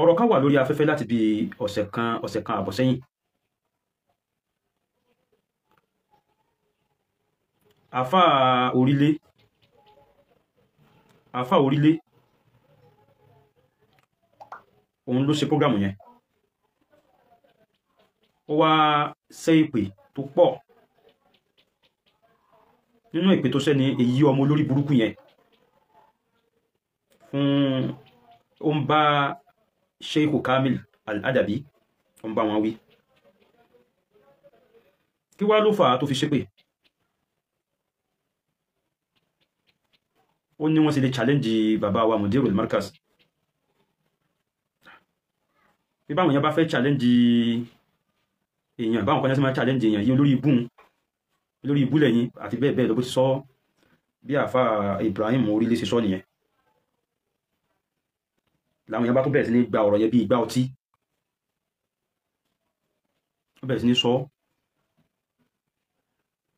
ọ̀rọ̀ kan wà lórí afẹ́fẹ́ láti bí ọ̀sẹ̀ kan àbọ̀ sẹ́yìn. àfà orílẹ̀ òun ló ṣe prógrámù yẹn, ó wá ṣe ìpè tó pọ̀. nínú ìpè tó ṣe ni èyí ọmọ olórí burúkú yẹn fún ó ń bá Sheikh Kamil Al-Adabi ó ń bá wọn wí. kí wá ló fà á tó fi ṣépè? ó ní wọ́n sì lè challenge bàbá wa Mudirul Markaz. bí báwọn yẹn bá fẹ́ challenge èèyàn, báwọn kan yẹn sì máa challenge èèyàn yìí olórí ibú lẹ́yìn àti bẹ́ẹ̀ bẹ́ẹ̀ lọ bó ti sọ bí àfà Ibrahim Orílẹ̀ ṣe sọ nìyẹn. láwọn yẹn bá tó bẹ̀rẹ̀ sí ní gba ọ̀rọ̀ yẹn bí ìgbà ọtí, ó bẹ̀rẹ̀ sí ní sọ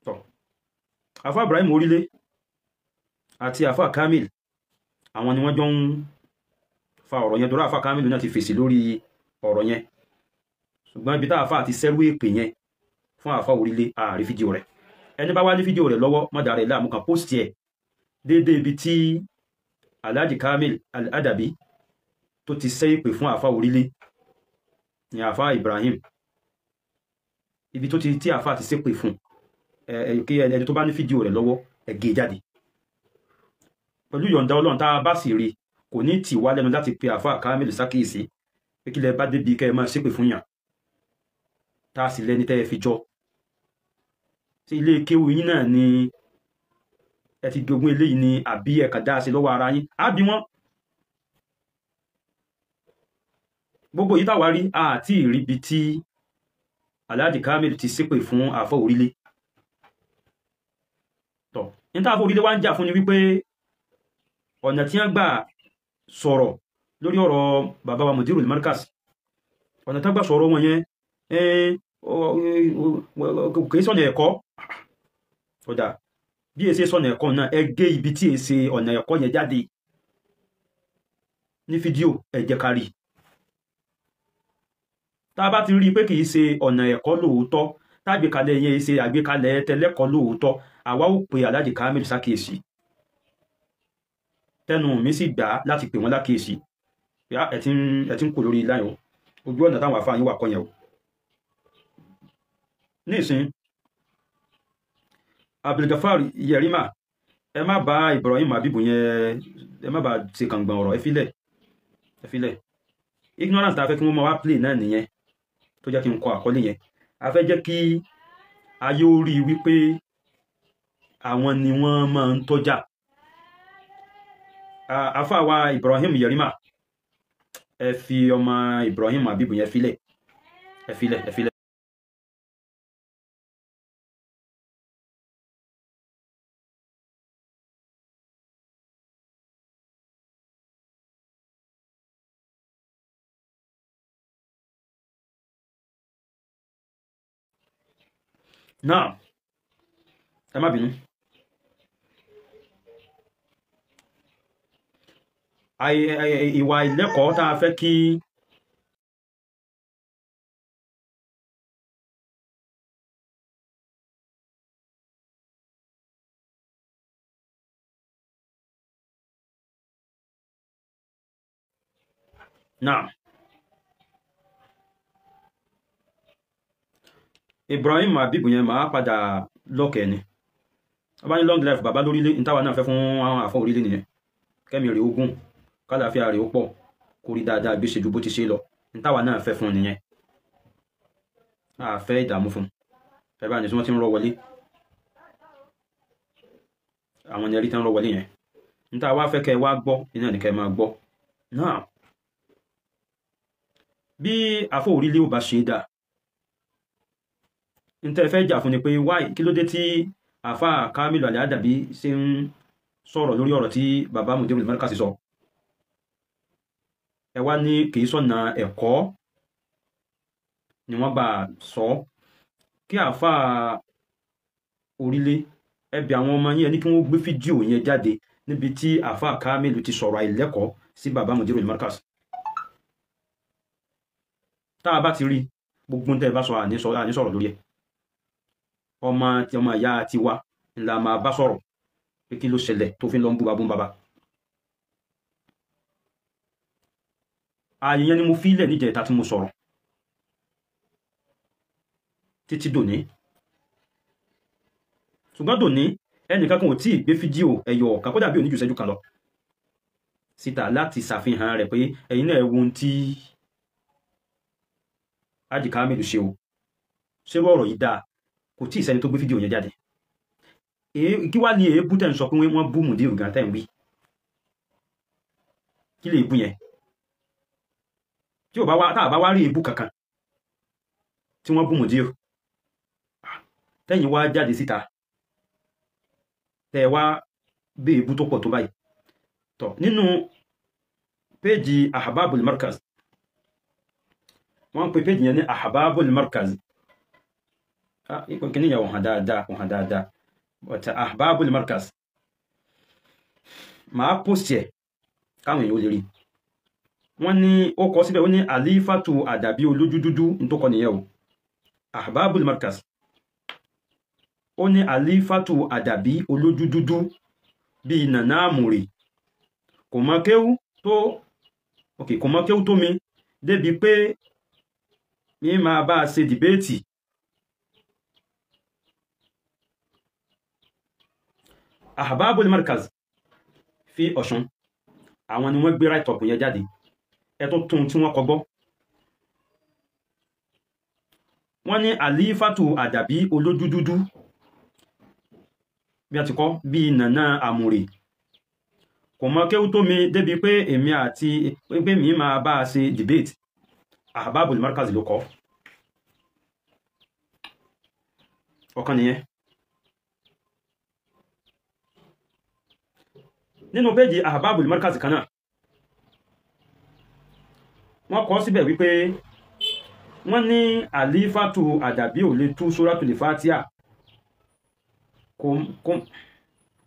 tọ̀. àfà Ibrahim Orílẹ̀ àti àfà Kamil àwọn ni wọ́n jọ ń fa ọ̀rọ̀ yẹn, torí àfà Kamil náà ti fèsì lórí ọ̀rọ̀ yẹn, ṣùgbọ́n ibi tá àfà ti sẹ́rú èpè yẹn fún àfà Orílẹ̀ ààrí fídíò rẹ̀. ẹni bá wá ní fídíò rẹ̀ lọ́wọ́ má dàrẹ̀ láàmú kan post ẹ̀ déédéé ibi tí Alhaji Kamil Al-Adabi tó ti sẹ́ èpè fún àfà Orílẹ̀ ní àfà Ibrahim, ibi tó ti tí àfà ti sẹ́pè fún kí ẹni tó bá ní fídíò rẹ̀ lọ́wọ́ ẹ gé jáde. pẹ̀lú yọ̀ǹda Ọlọ́run tá a bá sì rí kò ní tì wá lẹ́nu láti pe àfà Kamil sákìyèsí pé kí lẹ bá débi kẹ́ ẹ máa ṣépè fún yàn tá a sì lẹ́ni tẹ́ ẹ fi jọ. sí ilé kéwù yín náà ni ẹ ti jogún eléyìí ni àbí ẹ̀ka dá sí lọ́wọ́ ara yín? á bí wọ́n. gbogbo yìí táwa rí àti ìríbi tí Alhaji Kamil ti ṣépè fún àfà Orílẹ̀. tọ̀ níta àfà Orílẹ̀ wá ń jà fún ni wípé ọ̀nà tí wọ́n gbà sọ̀rọ̀ lórí ọ̀rọ̀ bàbá wa Mudirul Markaz, ọ̀nà tí wọ́n gbà sọ̀rọ̀ wọn yẹn kìí sọ̀nà ẹ̀kọ́. ọ̀dà bí èsì sọ̀nà ẹ̀kọ́ náà ẹ gé ibi tí èsì ọ̀nà ẹ̀kọ́ yẹn jáde ní fídíò ẹ jẹ́ ká rí. tá a bá ti rí i pé kìí ṣe ọ̀nà ẹ̀kọ́ lóòótọ́, tágbékalẹ̀ yẹn ṣe àgbékalẹ̀ tẹlẹ́kọ́ lóòótọ́, àwa ó pe Alhaji Kamil sákìyèsí. tẹnu mi sì gbà láti pè wọ́n lákìyèsí ẹ ti ń kó lórí láyọ̀ ojú ọ̀nà táwọn àfáà yín wà kọ́ yẹn o. nísìn Abdulgafar Yerima ẹ má bá Ibrahim Habibu yẹn ẹ má bá ṣe kàngbọ̀n ọ̀rọ̀ ẹ filẹ̀. ignorance tá a fẹ́ kí wọ́n máa wá play náà nìyẹn tó jẹ́ kí n kọ àkọlé yẹn. a fẹ́ jẹ́ kí ayé ó rí wípé àwọn ni wọ́n máa ń tọ́jà. àfáà wa Ibrahim Yerima ẹ fi ọmọ Ibrahim Habibu yẹn filẹ̀ ẹ filẹ̀. náà ẹ má bínú. ìwà ìlẹ́kọ̀ọ́ tá a fẹ́ kí náà Ibrahim Habibu yẹn máa padà lọ́kẹ̀ ni. ọba ní long life bàbá lórílẹ̀ ní táwa náà fẹ́ fún àwọn àfọ Orílẹ̀ nìyẹn. kẹ́mi rè ogún kálàáfíà rè ó pọ̀ kó rí dáadáa gbé ṣe ju bó ti ṣe lọ ní táwa náà fẹ́ fún nìyẹn. a fẹ́ ìdààmú fún ẹ bá ní tí wọ́n ti ń rọ wọlé àwọn ẹni rí tán rọ wọlé yẹn ní táwa fẹ́ kẹ́ ẹ wá gbọ́ iná ní kẹ́ ẹ máa gbọ́. náà bí àfọ Orílẹ̀ ò bá ṣe é dà ntẹ́ fẹ́ jà fún ni pé wáì kí ló dé tí àfà Kamil Al-Adabi ṣe ń sọ̀rọ̀ lórí ọ̀rọ̀ tí bàbá Mudirul Markaz sọ. ẹ wá ní kìí sọ̀nà ẹ̀kọ́ ni wọ́n bá sọ. kí àfà Orílẹ̀ ẹ bi àwọn ọmọ yẹn ní kí wọ́n gbé fídíò yẹn jáde níbi tí àfà Kamil ti sọ̀rọ̀ àìlẹ́kọ̀ọ́ sí bàbá Mudirul Markaz. tá a bá ti rí gbogbo tẹ́ ẹ bá sọ àní sọ̀rọ̀ lórí ẹ̀ ọmọ ìyá ti wá ńlá máa bá sọ̀rọ̀ pé kí ló ṣẹlẹ̀ tó fi ń lọ ń bú bàbá ààyè yẹn ni mo fílẹ̀ níjẹta tí mo sọ̀rọ̀ títí dòní ṣùgbọ́n dòní ẹnìkan kan ò tí ì gbé fídíò ẹyọ ọ̀kan kódà bí oníjù ìṣẹ́jú kan lọ síta láti ṣàfihàn rẹ̀ pé ẹ̀yin náà wo ohun tí Haji Kamilu ṣe o ṣé ọ̀rọ̀ yìí dáa kò tí ì sẹ́ni tó gbé fídíò yẹn jáde kí wá ní èébú tẹ́ ń sọ pé wọ́n bú Mudiru gan tẹ́ ń wí kí lè bú yẹn tí ò bá wá tá a bá wá rí èébú kankan tí wọ́n bú Mudiru tẹ́yìn wá jáde síta tẹ́ wá bí èébú tó pọ̀ tó báyìí tọ̀ nínú péjì Ahbabul Markaz wọ́n ń pe péjì yẹn ní Ahbabul Markaz kí ni yà wọ̀n hàn dáadáa but Ahbabul Markaz máa post ẹ̀ káwọn èèyàn ó lè rí wọ́n ní ó kọ síbẹ̀ ó ní Alifatu Adabi olójú dúdú ní tó kọ nìyẹn o Ahbabul Markaz ó ní Alifatu Adabi olójú dúdú bíi Nana Amure kò mọ kéwú tó mi débi pé mi máa bá a ṣe dìbéètì Ahbabul Markaz fi Ọ̀ṣun àwọn ni wọ́n gbé right up yẹn jáde ẹ tó tún tí wọ́n kọ gbọ́ wọ́n ní Alifatu Adabi olójú dúdú bí a ti kọ́ bí Nana Amure kò mọ kéwú tó mi débi pé èmi àti pé mi máa bá a ṣe debate Ahbabul Markaz ló kọ́ ọ̀kan nìyẹn nínú péjì Ahbabul Markaz kan náà wọ́n kọ síbẹ̀ wípé wọ́n ní Alifatu Adabi ò lè tú Suratul Fatiha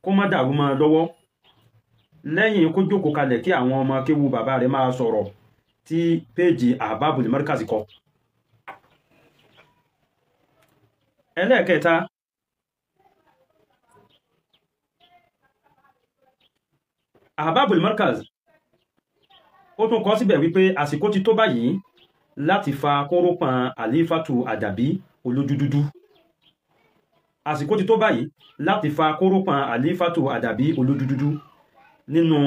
kó má dàrú mọ́ lọ́wọ́ lẹ́yìn kó jókòó kalẹ̀ kí àwọn ọmọ kéwú bàbá rẹ̀ máa sọ̀rọ̀ tí péjì Ahbabul Markaz kọ ẹlẹ́ẹ̀kẹta Ahbabul Markaz ó tún kọ síbẹ̀ wípé àsìkò ti tó báyìí láti fa kórópọ̀n Alifatu Adabi olójú dúdú àsìkò ti tó báyìí láti fa kórópọ̀n Alifatu Adabi olójú dúdú nínú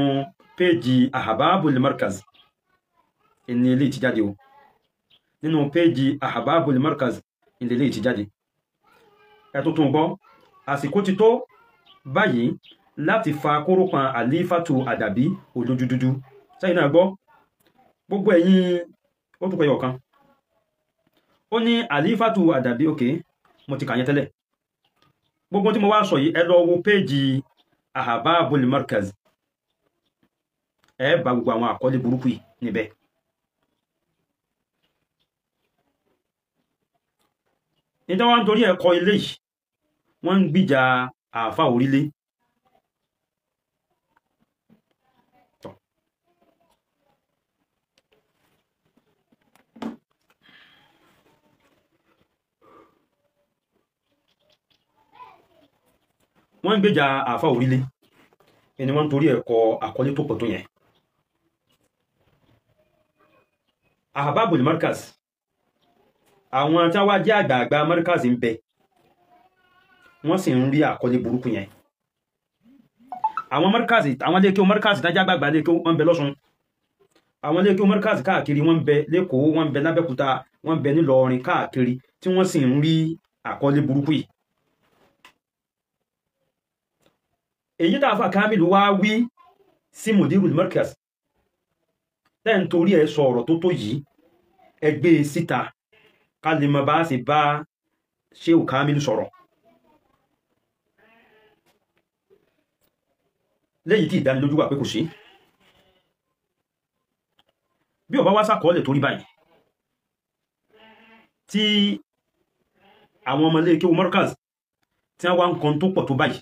péjì Ahbabul Markaz ní ilé ti jáde o nínú péjì Ahbabul Markaz ní ilé ti jáde ẹ tó tún gbọ́ àsìkò ti tó báyìí láti fa kórópọ̀n Alifatu Adabi olójú dúdú sẹ́yìn náà gbọ́ gbogbo ẹ̀yin ó tún pẹ̀yọ̀ kan ó ní Alifatu Adabi òkè mo ti kà yẹn tẹ́lẹ̀ gbogbo tí mo wá sọ yìí ẹ lọ wo péjì Ahbabul Markaz ẹ bá gbogbo àwọn àkọlé burúkú yìí níbẹ̀ nítorí wọn torí ẹ̀kọ́ ilé yìí wọ́n ń gbìjà àáfà orílẹ̀ wọ́n ń gbèjà àáfà orílẹ̀ ẹni wọ́n torí ẹ̀kọ́ àkọlé tó pọ̀ tó yẹn Ahbabul Markaz àwọn tí wọ́n jẹ́ àgbààgbà Markaz ń bẹ wọ́n sì ń rí àkọlé burúkú yẹn àwọn Markaz àwọn iléekéwú Markaz dájá gbàgbà iléekéwú wọ́n ń bẹ lọ́ṣun àwọn iléekéwú Markaz káàkiri wọ́n ń bẹ lẹ́kọ̀ọ́ wọ́n ń bẹ lábẹ́kúta wọ́n ń bẹ nílọrin káàkiri tí wọ́n sì ń rí àkọlé burúkú yìí èyí tá àfà Kamilu wá wí sí Mudirul Markaz tẹ́ẹ̀ torí ẹ̀ sọ ọ̀rọ̀ tó yìí ẹgbẹ́ síta ká lè mọ bá ṣe bá Shehu Kamilu sọ̀rọ̀ lẹ́yìn tí ìdánilójú wà pé kò sí bí ó bá wá sàkọọ́lẹ̀ torí báyìí tí àwọn ọmọ ilé kéwú Markaz tí wọ́n wá ń kan tó pọ̀ tó báyìí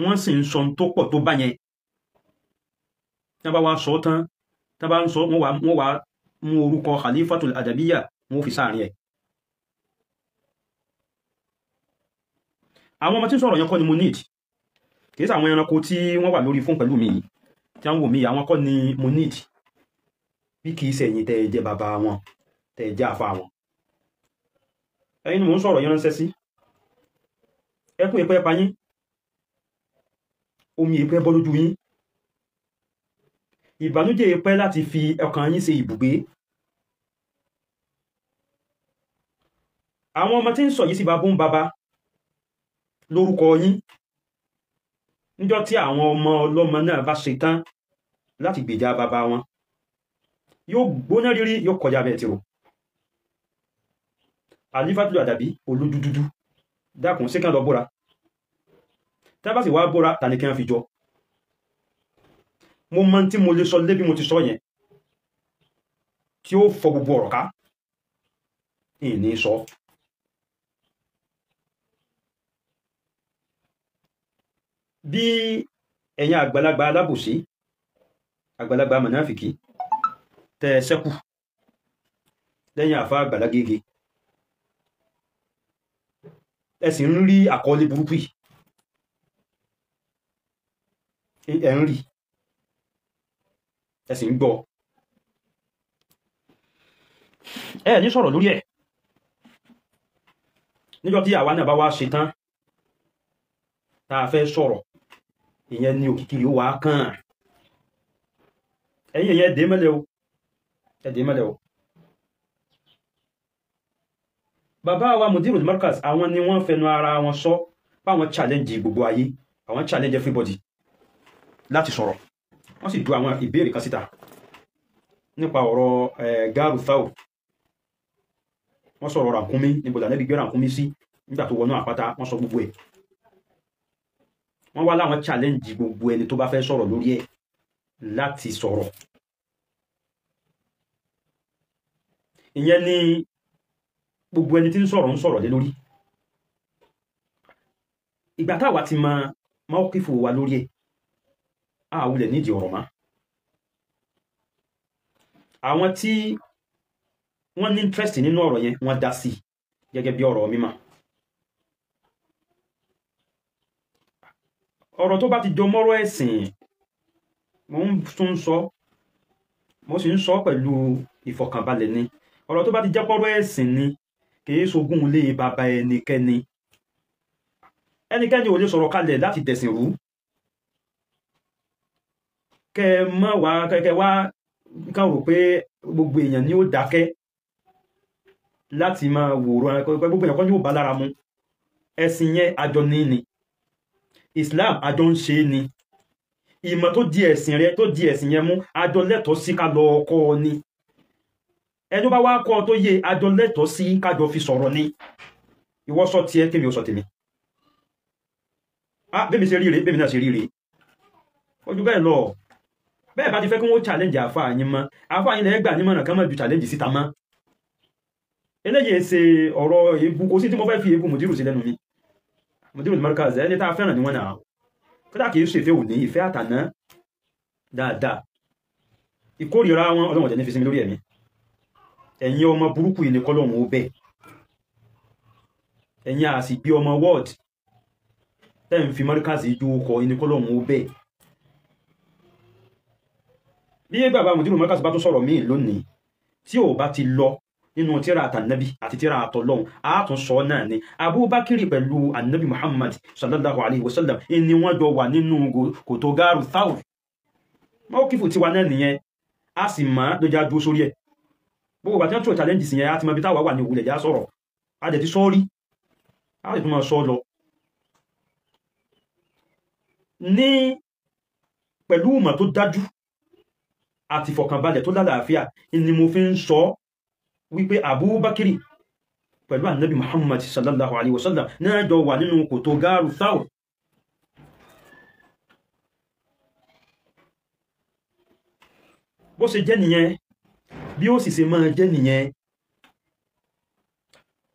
wọ́n sì ń sọ tó pọ̀ tó bá yẹn tí wọ́n bá wá sọ tán tí wọ́n bá ń sọ wọ́n wá mú orúkọ khalifatul adabiyya wọ́n fi sáàrin ẹ̀. àwọn ọmọ tí ń sọ̀rọ̀ yẹn kọ́ ni mo need, kìí sí àwọn ẹranko tí wọ́n wà lórí fún pẹ̀lú mi tí wọ́n wò mí, àwọn kọ́ ni mo need, bí kìí sẹ̀yìn tẹ́ jẹ́ bàbá wọn tẹ́ jẹ́ àfà wọn. ẹ̀yin ni mo ń sọ̀rọ̀ yẹn ránṣẹ́ sí. ẹkún ìpẹ́ pa yín, omi ìpẹ́ bọ́ lójú yín, ìbànújẹ́ ìpẹ́ láti fi ọkàn yín ṣe ibùgbé. àwọn ọmọ tí ń sọ yìí sí bàbá ń bàbá lórúkọ yín, níjọ́ tí àwọn ọmọ ọlọ́mọ náà bá ṣe tán láti gbèjà bàbá wọn, yóò gbóná rírí, yóò kọjá bẹ́ẹ̀ tí ó. Khalifatul Adabi olódúdúdú, dákùn sí kán lọ bóra, tẹ́ bá sì wá bóra tàní kí wọ́n fi jọ. mo mọ̀ tí mo lè sọ lé bí mo ti sọ yẹn tí ó fọ gbogbo ọ̀rọ̀ ká, ìní sọ. bí ẹ̀yin àgbàlagbà alábòsí, àgbàlagbà mọ̀náfìkì tẹ́ ṣẹ́kù lẹ́yìn àfá Àgbàlá Gégé, ẹ sì ń rí àkọọ́lẹ̀ burúkú yìí, ẹ ń rí, ẹ sì ń gbọ́, ẹ ní sọ̀rọ̀ lórí ẹ̀. níjọ́ tí àwa náà bá wá ṣe tán tá a fẹ́ sọ̀rọ̀, ìyẹn ni òkìkiri ó wá kàn. ẹ̀yin ìyẹn dé mẹ́lẹ̀ o, ẹ dé mẹ́lẹ̀ o. bàbá wa Mudirul Markaz àwọn ni wọ́n fẹnu ara wọn sọ báwọn challenge gbogbo ayé, àwọn challenge everybody láti sọ̀rọ̀. wọ́n sì du àwọn ìbéèrè kan síta nípa ọ̀rọ̀ Garu Thawr. wọ́n sọ̀rọ̀ ràkúnmí, níbo l'Ànábì gbé ràkúnmí sí nígbà tó wọnú àpáta, wọ́n sọ gbogbo ẹ̀. wọ́n wá láwọn challenge gbogbo ẹni tó bá fẹ́ sọ̀rọ̀ lórí ẹ̀ láti sọ̀rọ̀. ìyẹn ni gbogbo ẹni tí ń sọ̀rọ̀ lé lórí. ìgbà táwa ti máa kífò wa lórí ẹ̀, àwùlẹ̀ nídìí ọ̀rọ̀ má. àwọn tí wọ́n ní interest nínú ọ̀rọ̀ yẹn wọ́n dá sí gẹ́gẹ́ bí ọ̀rọ̀ mímọ́. ọ̀rọ̀ tó bá ti jọ mọ́rọ̀ ẹ̀sìn, mo ń tún sọ, mo sì ń sọ pẹ̀lú ìfọ̀kànbalẹ̀ ni. ọ̀rọ̀ tó bá ti jẹ́ pọ́rọ̀ ẹ̀sìn ni, kìí ṣogún lé bàbá ẹnikẹ́ni. ẹnikẹ́ni ò lè sọ̀rọ̀ kalẹ̀ láti tẹ̀sìn rú. kẹ́ wá kàn rò pé gbogbo èèyàn ni ó dákẹ́ láti máa wòrán, gbogbo èèyàn kan yóò bá lára mu. ẹ̀sìn yẹn àjọ ní Islam àjọ ń ṣe ni. ìmọ̀ tó di ẹ̀sìn rẹ, tó di ẹ̀sìn yẹn mú, àjọ lẹ́tọ̀ọ́ sí ká lọ kọ́ ni. ẹni bá wá kọ́ tó yé, àjọ lẹ́tọ̀ọ́ sí kájọ fi sọ̀rọ̀ ni. ìwọ sọ tiẹ̀, kémi ó sọ tèmi. bẹ́mi ṣe ríre, bẹ́mi náà ṣe ríre. ojú bẹ́ẹ̀ lọ. bẹ́ẹ̀ bá ti fẹ́ kí wọ́n challenge àfáà yín mọ́, àfáà yín lẹ́gbàá ní mọ̀nà kan mọ́ ju challenge síta mọ́. eléyìí ṣe ọ̀rọ̀ èébú, kò sí tí mo fẹ́ fi èébú Mudiru sí lẹ́nu mi. Mudirul Markaz ẹni tá a fẹ́ràn ní wọn náà, kódà kìí ṣe ìfẹ́ òní, ìfẹ́ àtàná dáadáa. ìkórìíra wọn Ọlọ́run jẹ́ ní fi sí mi lórí ẹ̀mí. ẹ̀yin ọmọ burúkú yìí ni kọ́lọ́run ó bẹ̀. ẹ̀yin àsì bí ọmọ word tẹ́ ń fi Markaz ìjú ọkọ̀ yìí ni kọ́lọ́run ó bẹ̀. bí bàbá Mudirul Markaz bá tó sọ̀rọ̀ míì lónìí tí ò bá ti lọ nínú tíra àtànàbí àti tíra àtọlọ́hun, àátún sọ náà ni Abubakiri pẹ̀lú annabi Muhammad sallallahu alaihi wasallam ni wọ́n jọ wà nínú kòtò Garu Thawr. wọ́n kífù tiwa náà nìyẹn, a sì máa ló já dúró sórí ẹ̀. gbogbo bàtí wọ́n tó challenge sí yẹn, a ti mọ̀ bí táwa wà ní òwúlẹ̀ já sọ̀rọ̀, a dẹ̀ ti sọ rí, a dẹ̀ tún máa sọ lọ. ní pẹ̀lú ìmọ̀ tó dájú àti ìfọ̀kànbalẹ̀ tó lálàáfíà ni mo fi ń sọ wípé Abubakiri pẹ̀lú annabi Muhammad sallallahu alaihi wasallam náà jọ wà nínú kòtò Garu Thawr. bó ṣe jẹ́ nìyẹn, bí ó sì ṣe máa jẹ́ nìyẹn.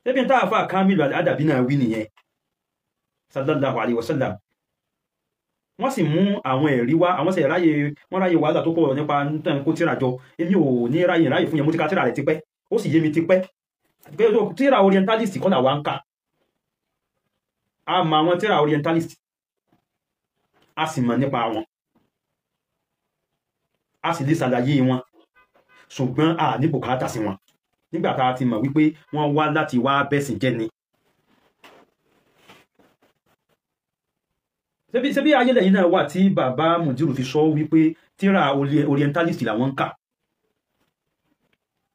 ẹbí tá àfáà Kamil Adabi náà wí nìyẹn sallallahu alaihi wasallam. wọ́n sì mú àwọn ẹ̀rí wá, àwọn sì ráyè wàhálà tó pọ̀ nípa nítorí kó tíra jọ. Èmi ò ní ráyè fún yẹn, mo ti ka tíra rẹ̀ tipẹ́, ó sì yé mi tipẹ́. Tíra orientalist kọ́ là wá ń kà, a mọ àwọn tíra orientalist, a sì mọ̀ nípa wọn, a sì lè ṣàlàyé wọn, ṣùgbọ́n a ní bùkátà sí wọn nígbà tá a ti mọ̀ wípé wọ́n wá láti wá bẹ́sìn jẹ́ ni. Ṣebí ayé lẹ́yìn náà wà tí bàbá Mudiru fi sọ wípé tíra orientalist làwọn ń kà,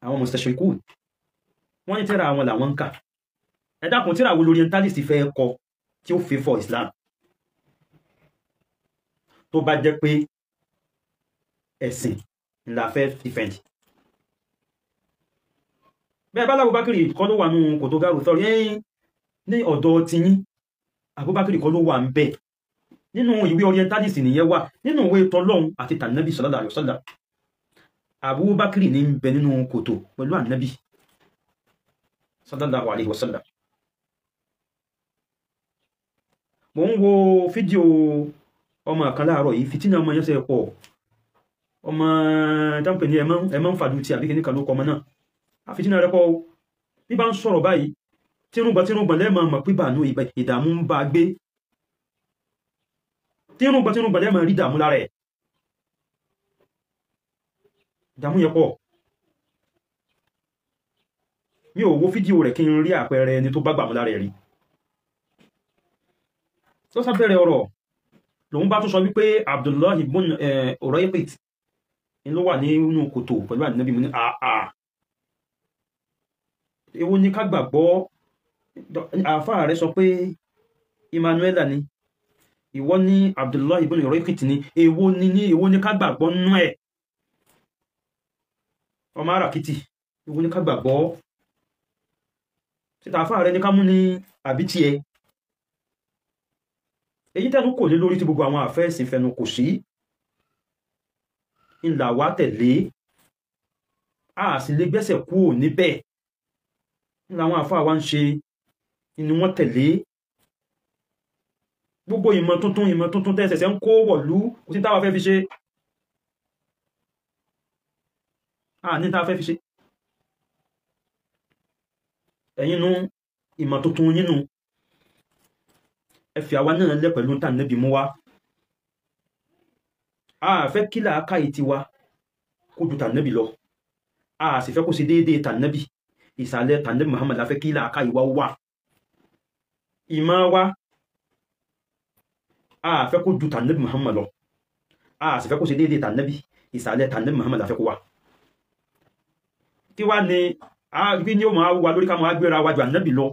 àwọn mustashriqun wọ́n ní tíra àwọn làwọn ń kà. Ẹ dákun, tíra wo orientalist fẹ́ kọ tí ó fẹ́ for Islam tó bá jẹ́ pé ẹ̀sìn la fẹ́ defend? Bẹ́ẹ̀ bá l'Abubakar kọ́ ló wà nù kòtò gáàrù tọ́rí ní ọ̀dọ̀ ti yín, Abubakar kọ́ ló wà ń bẹ̀. Nínú ìwé orientalist nìyẹn wà, nínú ìwé tọ́lọ́hun àti tànàbí sallallahu alaihi wasallam, Abubakar ní ń bẹ nínú kòtò pẹ̀lú ànábì sallallahu alaihi wasallam. Mo ń wo fídíò ọmọ kan láàárọ̀ yìí, fìtínà ọmọ yẹn ṣe pọ̀, ọmọ dáńpẹ̀ ní ẹmọ́ ń fàdú ti àbí kìíní kan ló kọ ọmọ náà, a fìtínà rẹ̀ pọ̀. Bí bá ń sọ̀rọ̀ báyìí tírùngbọ̀n lẹ́mọ̀ mọ̀ pé bàánú ìdààmú ń bá gbé, tírùngbọ̀n lẹ́mọ̀ rí ìdààmú lára ẹ̀, ìdààmú yẹn pọ̀. Mi ò wo fídíò rẹ̀ kí n rí àpẹẹrẹ ẹni tó bá gbàmú lára ẹ̀ rí. Tó sábẹ̀rẹ̀ ọ̀rọ̀ lòun bá tún sọ wípé Abdullah ibn Urayqit ló wà nínú kòtò pẹ̀lú ànábì. Mú ní àà, èwo ni ká gbàgbọ́? Àfáà rẹ̀ sọ pé Emmanuela ni, ìwọ ní Abdullah ibn Urayqit ni, èwo ni ká gbàgbọ́ nú ẹ̀? Ọmọ arákìtì, èwo ni ká gbàgbọ́? Síta àfáà rẹ̀ ní ká mú ní àbí tí ẹ? Èyí tẹ́nu kò lé lórí tí gbogbo àwọn àfẹ́ẹ̀sìn fẹnu kò sí, ńlá wá tẹ̀lé, a sì lè gbẹ́sẹ̀ kúrò níbẹ̀. Ńlá àwọn àfáà wá ń ṣe ni wọ́n tẹ̀lé. Gbogbo ìmọ̀ tuntun tẹ́sẹ̀sẹ̀ ń kó wọ̀lú, kò sí táwa fẹ́ fi ṣe, a ní táwa fẹ́ fi ṣe. Ẹ̀yinú ìmọ̀ tuntun yínú, ẹ fi àwa náà lẹ́ pẹ̀lú tànàbí mú wá. A fẹ́ kí làákàyè tiwa kó ju tànàbí lọ, a sì fẹ́ kó ṣe déédéé tànàbí, ìsàlẹ̀ tànàbí Muhammad la fẹ́ kí làákàyè wa wà. Ìmọ̀ wa a fẹ́ kó ju tànàbí Muhammad lọ, a sì fẹ́ kó ṣe déédéé tànàbí, ìsàlẹ̀ tànàbí Muhammad la fẹ́ kó wà. Kí wá ni bí ní ó máa wà lórí ká máa gbéra wájú ànábì lọ,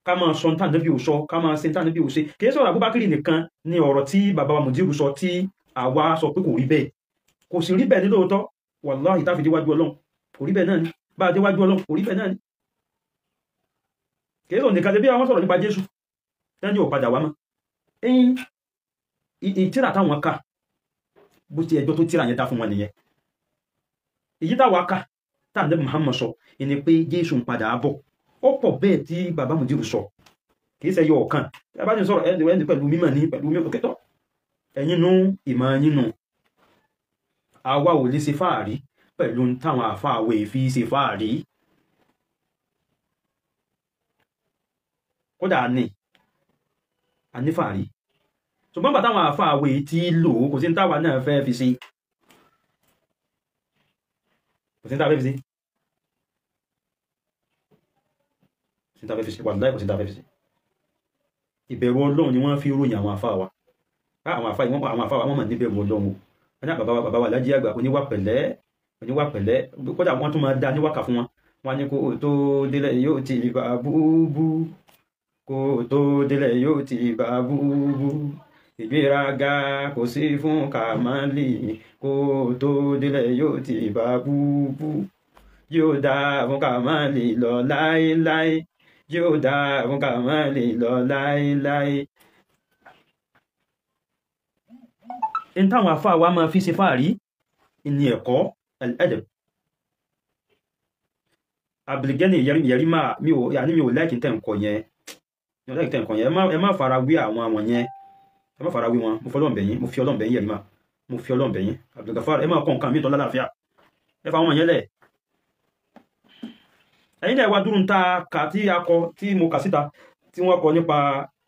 ká máa sọ tànàbí ò sọ, ká máa ṣe tànàbí ò ṣe. Kì í sọ̀rọ̀ Abubakar nìkan ni ọ̀rọ̀ tí bàbá wa Mudiru sọ tí àwa sọ pé kò rí bẹ́ẹ̀, kò sì rí bẹ́ẹ̀ ní lóòótọ́. Wallahi tá fi déwájú Ọlọ́run kò rí bẹ́ẹ̀ náà ni, bá a déwájú Ọlọ́run kò rí bẹ́ẹ̀ náà ni. Kì í sọ̀rọ̀ nìkan bí àwọn sọ̀rọ̀ nípa Jésù tẹ́ni ò padà wá mọ́. Tíra táwọn kà bó ti ẹjọ́ tó tíra yẹn dá fún wọn nìyẹn. Èyí táwa kà tànàbí Muhammad sọ ni pé Jésù ń padà bọ̀. Ó pọ̀ bẹ́ẹ̀ tí bàbá Mudiru sọ, kì í ṣe yọ ọ̀kan. Ẹ bá ti sọ̀rọ̀ ẹni pẹ̀lú mímọ̀ ní pẹ̀lú mímọ̀ kẹtọ́. Ẹ̀yin nú ìmọ̀ yín nù. Àwa ò lè ṣe fáàrí pẹ̀lú táwọn àfáà wẹ̀ fi ṣe fáàrí. Kódà a ní fáàrí. Ṣùgbọ́n bàtà àwọn àfáà wẹ̀ tí lò kò sí táwa náà fẹ́ fi ṣe. Kò sí táwa fẹ́ fi ṣe. Wallahi kò sí táwa fẹ́ fi ṣe. Ìbẹ̀rù Ọlọ́run ni wọ́n fi ròyìn àwọn àfáà wa. Àwọn àfáà wa wọ́n mọ̀ níbẹ̀rù Ọlọ́run. Wọ́n ní bàbá wa Lájí Àgbà oníwà pẹ̀lẹ́, kódà wọ́n tún máa dá níwàkà fún wọn. Wọ́n ní kó tó délẹ̀ yóò ti bá búbú, kó tó délẹ̀ yóò ti bá búbú. Ìgbéraga kò sí fún Kàmálì, kó tó délẹ̀ yóò ti bá búbú. Yóò dá fún Kàmálì lọ láéláé, yóò dá fún Kàmálì lọ láéláé. In táwọn àfáà wa máa fi ṣe fáàrí ní ẹ̀kọ́ al-adab. Abdulgani Yarima mi ò láìkí tẹ́ ǹkọ̀ yẹn, ẹ má fara wé àwọn yẹn. ẹ má fara wí wọn mo fi Ọlọ́run bẹ̀ yín mo fi Ọlọ́run bẹ̀ yín Yerima mo fi Ọlọ́run bẹ̀ yín Abdulgafar ẹ má kọ nǹkan mi tó lálàáfíà ẹ fa wọn yẹn lẹ̀ ẹ̀yin náà wá dúró ń ta kà tí a kọ tí mo kà síta tí wọ́n kọ nípa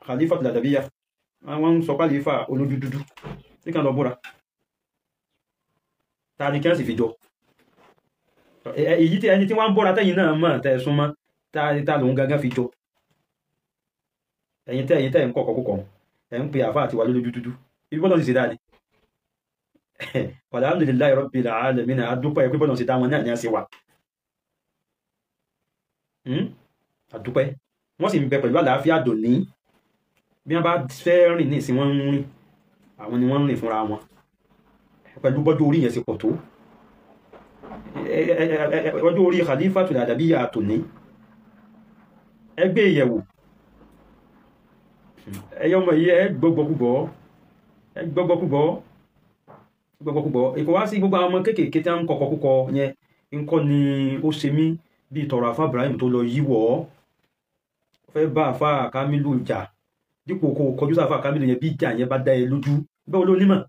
Khalifa Al-Adawiya wọ́n ń sọ Khalifa olójú dúdú tí kan lọ búra ta ni kí wọ́n sì fi jọ èyí tí ẹni tí wọ́n ń bọ́ra tẹ́yìn náà mọ̀ tẹ́ súnmọ́ ta lòun gangan fi jọ ẹ̀yin tẹ́ ń kọ̀kọ̀ kúkọ̀ ẹ̀ ń pe àfá àti wà lójú dúdú ibi bọ́lọ̀ sì ṣe dáadé alhamdulillahi rabbil alamin àdúpẹ́ pé bọ́lọ̀ sì dá wọn náà ní a ṣe wà àdúpẹ́ wọ́n sì ń bẹ pẹ̀lú àlàáfíà dòní bí wọ́n bá fẹ́ rìn ní ìsìn wọ́n ń rìn àwọn ni wọ́n ń rìn fúnra wọn pẹ̀lú bọ́jú orí yẹn sì pọ̀ tó ọjọ́ orí Khalifatul Adawiya tòní ẹgbẹ́ ìyẹ̀wò ẹyọ ọmọ yìí ẹ gbọ́gbọ́kúgbọ́ ìkọ̀ wá sí gbogbo àwọn ọmọ kéèkéé tí a ń kọkọkúkọ yẹn nǹkan ni ó ṣe mí bí tọrọ àfá Ibrahim tó lọ yíwọ́ fẹ́ bá àfá Kamilu jà dípò kó kọjú sáfá Kamilu yẹn bí ìjà yẹn bá dá ẹ lójú bẹ́ẹ̀ olónímọ̀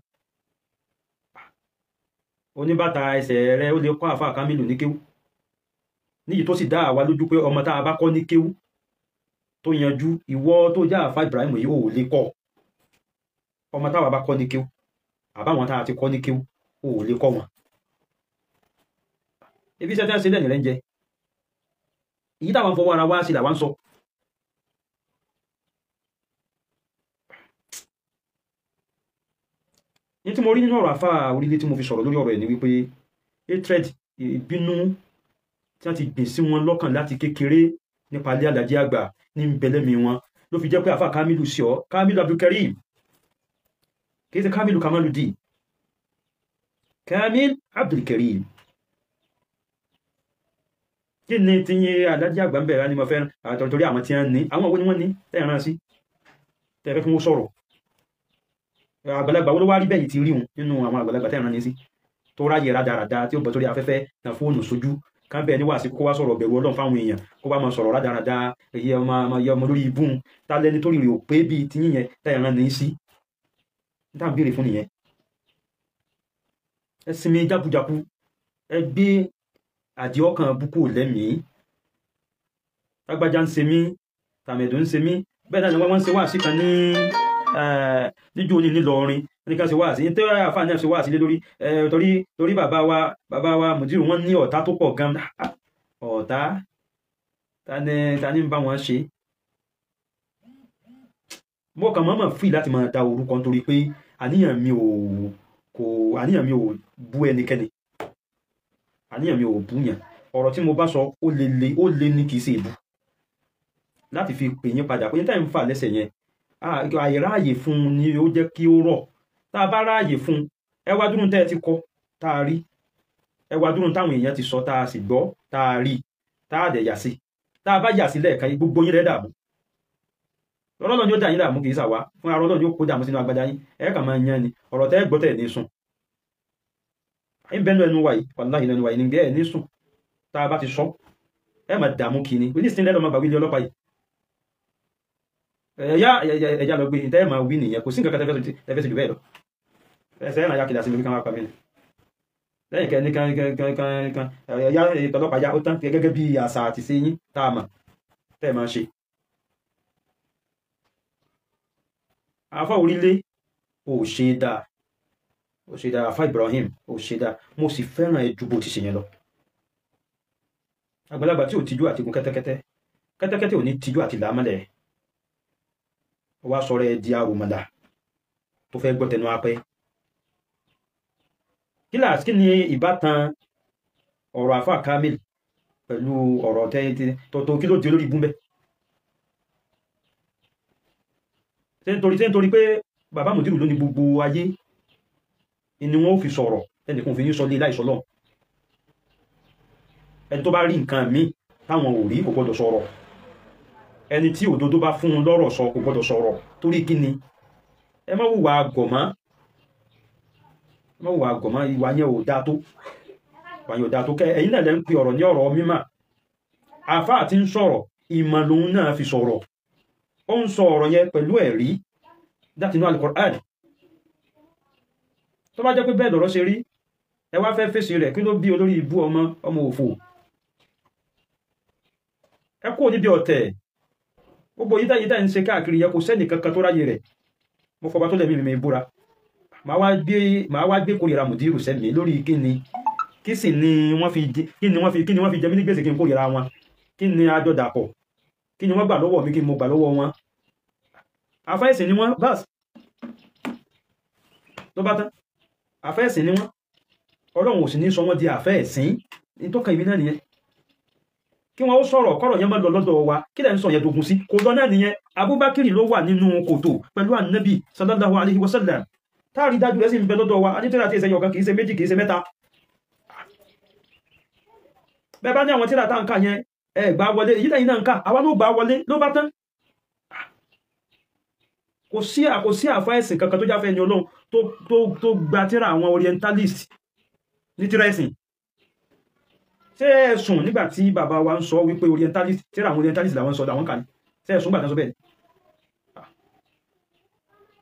oníbàtà ẹsẹ̀ rẹ̀ ó lè kọ́ àfá Kamilu ní kéwú níyì tó sì dá àwa lójú pé ọmọ tá a bá kọ́ ní kéwú tó yanjú ìwọ tó já àfá Ibrahim yìí ò lè kọ́ ọmọ táwa bá kọ́ ní kéwú àbáwọn táwa ti kọ́ ní kéwú ò lè kọ́ wọn ebi iṣẹ́ tẹ́ ṣe lẹ́yìn rẹ̀ ń jẹ èyí táwọn fọwọ́ ara wá sí làwọn ń sọ ní tí mo rí nínú ọ̀rọ̀ àfá orílẹ̀ tí mo fi sọ̀rọ̀ lórí ọ̀rọ̀ ẹ̀ ni wípé hatred ìbínú tí wọ́n ti gbìn sí wọn lọ́kàn láti kékeré nípa alẹ́ Àlàjí àgbà ní bẹ̀lẹ́mì wọn ló fi jẹ́ pé àfá Kamilu sí ọ Kamilu Abdulkarim kìí ṣe Kamilu Kamaludin Kamil Abdulkarim kí ni tí yí Àlàjí àgbà ń bẹ̀rẹ̀ ní mo fẹ́ àtọ̀torí àwọn tí wọ́n ní àwọn owó ni wọ́n ní tẹ́ẹ̀rán sí tẹ́ẹ̀fẹ́ fún ó sọ̀rọ̀ àgbàlagbà wo ló wá rí bẹ́yìn ti rí un nínú àwọn àgbàlagbà tẹ́ẹ̀rán ní sí tó ráyè rádaràda tí ó bọ̀ sórí afẹ́fẹ́ na fóònù sójú kan bẹ́ẹ̀ níwà sí kó wá sọ̀rọ̀ bẹ̀rù Ọlọ́run fáwọn èèyàn kó bá máa sọ̀rọ̀ rádaràda èyí ọmọ lórí ibùn tálẹ́ni tó rírì ò pé bíi ti yíyẹn tẹ́ẹ̀rán ní sí níta ń béèrè fún nìyẹn ẹ sinmi jákujáku ẹ gbé àdìọ́kàn búkú lẹ́mìí lágbájá ń ṣe mí tàmẹ̀dù ń ṣe mí bẹ́ẹ̀ náà ni wọ́n ń ṣe wáàsí kan ní níjó ní nílọrin ní ká ṣe wáàsí ní tẹ́wọ́ àfáà náà ṣe wáàsí lé lórí torí bàbá wa Mùdírù wọ́n ní ọ̀tá tó pọ̀ gan ọ̀tá ta ní ń bá wọn ṣe mo kàn mọ́mọ́ free láti máa da orúkọ nítorí pé àníyàn mi ò bú ẹnikẹ́ni àníyàn mi ò bú yàn ọ̀rọ̀ tí mo bá sọ ó lè ní kìí ṣe ìbú láti fi pè yín padà pé ní táyì ń fà lẹ́sẹ̀ yẹn àìráàyè fún ni ó jẹ́ kí ó rọ̀ tá a bá ráàyè fún ẹwà dúró tẹ́ ẹ ti kọ tá a rí ẹwà dúró táwọn èèyàn ti sọ tá a sì gbọ́ tá a rí tá a dẹ̀ yà sí tá a bá yà sí lẹ́ẹ̀kan gbogbo yín rẹ̀ dààmú ọlọ́run yóò dà yín dààmú kì í sàwá fún ara ọlọ́run yóò kó dààmú sínú agbádá yín ẹ kà máa yan ni ọ̀rọ̀ tẹ́ gbọ́ tẹ̀ ní sùn ẹ bẹ́ẹ̀ ẹnu wa yìí wàláhì ẹnu wa yìí ní ẹ ní sùn tá a bá ti sọ ẹ máa dààmú kì ní oníṣìí lẹ́nu ọmọ gbàgbé ilé ọlọ́pàá yìí ẹ̀yà lọ gbé ìtẹ́ máa wí nìyẹn kò sí nǹkan tẹ́fẹ́ sí jù bẹ́ẹ̀ lọ ẹsẹ̀ ẹ̀nà yákìlá sí lórí kan wá pa mílẹ̀ lẹ́yìn kẹ́ ní kan ẹ̀yà ìtọ́lọ́pàá yá ó tán gẹ́gẹ́ bí àṣà àti sí yín tá a mọ̀ tẹ́ máa ṣe àfá orílẹ̀ ò ṣe dáa àfá Ibrahim ò ṣe dáa mo sì fẹ́ràn ẹ ju bó ti ṣe yẹn lọ àgbàlagbà tí ò tijú àti gun kẹ́tẹ́kẹ́tẹ́ ò ní tijú àti làámọ́lẹ̀ wá sọ̀rọ̀ ẹ di àrùmọ̀là tó fẹ́ gbọ́ tẹnu apẹ́ kí ni ìbátan ọ̀rọ̀ àfá Kamil pẹ̀lú ọ̀rọ̀ tọ́tọ́ kí ló di olórí ibú nítorí pé bàbá Mùdírù ló ní gbogbo ayé ni wọ́n fi sọ̀rọ̀ ẹnìkan fi ní sọ lé láìsọ́lọ́ ẹni tó bá rí nǹkan míì táwọn ò rí kò gbọ́dọ̀ sọ̀rọ̀ ẹni tí òdodo bá fún un lọ́rọ̀ sọ kò gbọ́dọ̀ sọ̀rọ̀ torí kí ni ẹ má wùwà àgọ̀mọ́ ìwà yẹn ò dáa tó kẹ́ ẹ̀yin náà lẹ́ ń pe ọ̀rọ̀ ní ọ̀rọ̀ mímọ̀ àfáà tí ń sọ̀rọ̀ ìmọ̀ lòun náà fi sọ̀rọ̀ ó ń sọ ọ̀rọ̀ yẹn pẹ̀lú ẹ̀rí láti inú Al-Qur'an. Tó bá jẹ́ pé bẹ́ẹ̀ lọ̀rọ̀ ṣe rí, ẹ wá fẹ́ fèsì rẹ̀, kí ló bí olórí ibú ọmọ òfò? Ẹ kúrò níbi ọ̀tẹ̀. Gbogbo yídá ń ṣe káàkiri yẹ kò sẹ́nì kankan tó ráyè rẹ̀. Mo fọba tó lẹ́mí mi búra. Màá wá gbé kórìíra mùdírù sẹ́mi lórí kíni. Kí sì ni wọ́n fi jẹ mí ní gbèsè kí n kórìíra wọn? Kí ni a jọ dàpọ̀? Kí ni wọ́n gbà lọ́wọ́ mi kí n mo gbà lọ́wọ́ wọn? Àfẹ́ẹ̀sìn ni wọ́n, bas. Ló bá tán. Àfẹ́ẹ̀sìn ni wọ́n. Ọlọ́run ò sì ní sọ wọ́n di àfẹ́ẹ̀sìn. Ní tó kàn ìbí náà nìyẹn. Kí wọ́n ó sọ̀rọ̀ kọ́rọ̀ yẹn má lọ lọ́dọ̀ wa, kí lẹ́ ń sọ yẹn dogun sí? Kò lọ náà nìyẹn. Abubakar ló wà nínú kòtò pẹ̀lú Ànábì sallallahu alaihi wasallam. Táàrí dájú rẹ̀ sì ń bẹ lọ́dọ̀ wa, anítírà tí ìṣẹ́ yọ̀kan kìí ṣe méjì kìí ṣe mẹ́ta. Bẹ́ẹ̀ bá ní àwọn tírà tá ń kà yẹn, ẹ gbà wọlé, èyí lẹ́yìn náà ń kà, àwa ló gbà wọlé, ló bá tán. Kò sí àfá ẹ̀sìn kankan tó jáfẹ́ ẹni Ọlọ́run tó gba tírà àwọn orientalist ní tírà ẹ̀sìn. Ṣé ẹ̀sùn nígbà tí bàbá wa ń sọ wípé orientalist, tírà àwọn orientalist làwọn sọ làwọn kà ní? Ṣé ẹ̀sùn gbà tán sọ bẹ́ẹ̀?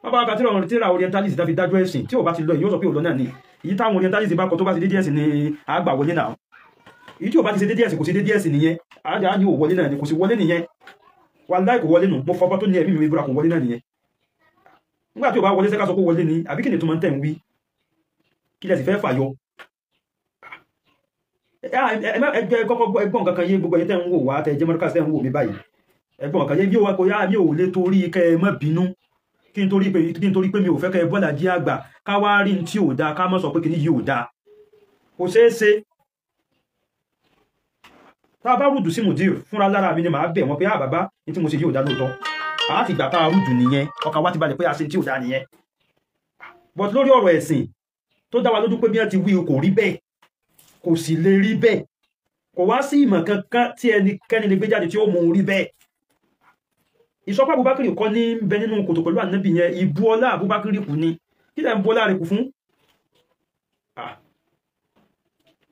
Bàbá wa ka tírà orientalist dáfi dájọ́ ẹ̀sìn, tí ò bá ti lọ yóò sọ pé ò lọ náà ni. Èyí táwọn orientalist bá kọ tó bá ti dédé ẹ̀sìn ni àgbà wọlé náà. Èyí tí ò bá ti ṣe dédé ẹ̀sìn kò sí dédé ẹ̀sìn nìyẹn. Àjá ní ò wọlé náà ni, kò sí wọlé nìyẹn. Wallahi kò wọlé nù, mo fọba tó ní ẹ̀mí mi búra kò wọlé náà nìyẹn. Nígbà tí ò bá wọlé sẹ́ká sọ pé wọlé ni, àbí kí ni tó máa ń tẹ̀ ń wí? Kí lẹ sì fẹ́ fàyọ? Ẹgbẹ́ kọ́kọ́ ẹgbọ́n kankan yé gbogbo ẹ̀yin tẹ́ ń wò wá, tẹ́ jẹ́ mọ́ríkà tẹ́ ń wò mí báyìí. Ẹgbọ́n kan yé bí ó wá kó yá mi ò lè torí kẹ́ ẹ má bínú. Kí n torí pé mi ò fẹ́ kẹ́ ẹ bọ́lá jí àgbà, ká wá rí tí ò dáa, ká má sọ pé kí ni yìí ò dáa. Kò ṣeé ṣe. Tá a bá rúdù sí mùdírù fúnra lára mi ni màá bẹ̀ wọ́n pé bàbá ní tí mo ṣe yìí ò dáa lóòótọ́. A ti gbà ká rúdù nìyẹn, ọkàn wa ti balẹ̀ pé a ṣe tí ò dáa nìyẹn. But lórí ọ̀rọ̀ ẹ̀sìn tó dá wa lójú pé bí wọ́n ti wí kò rí bẹ́ẹ̀, kò sì lè rí bẹ́ẹ̀, kò wá sí ìmọ̀ kankan tí ẹnikẹ́ni lè gbé jáde tí ó mú rí bẹ́ẹ̀. Ìsọpá Abubakar kọ́ ní bẹ nínú kòtò pẹ̀lú Ànábì yẹn, ìbú ọlá Abubakar kù ní. Kí lẹ́ ń bú ọlá rẹ̀ kù fún?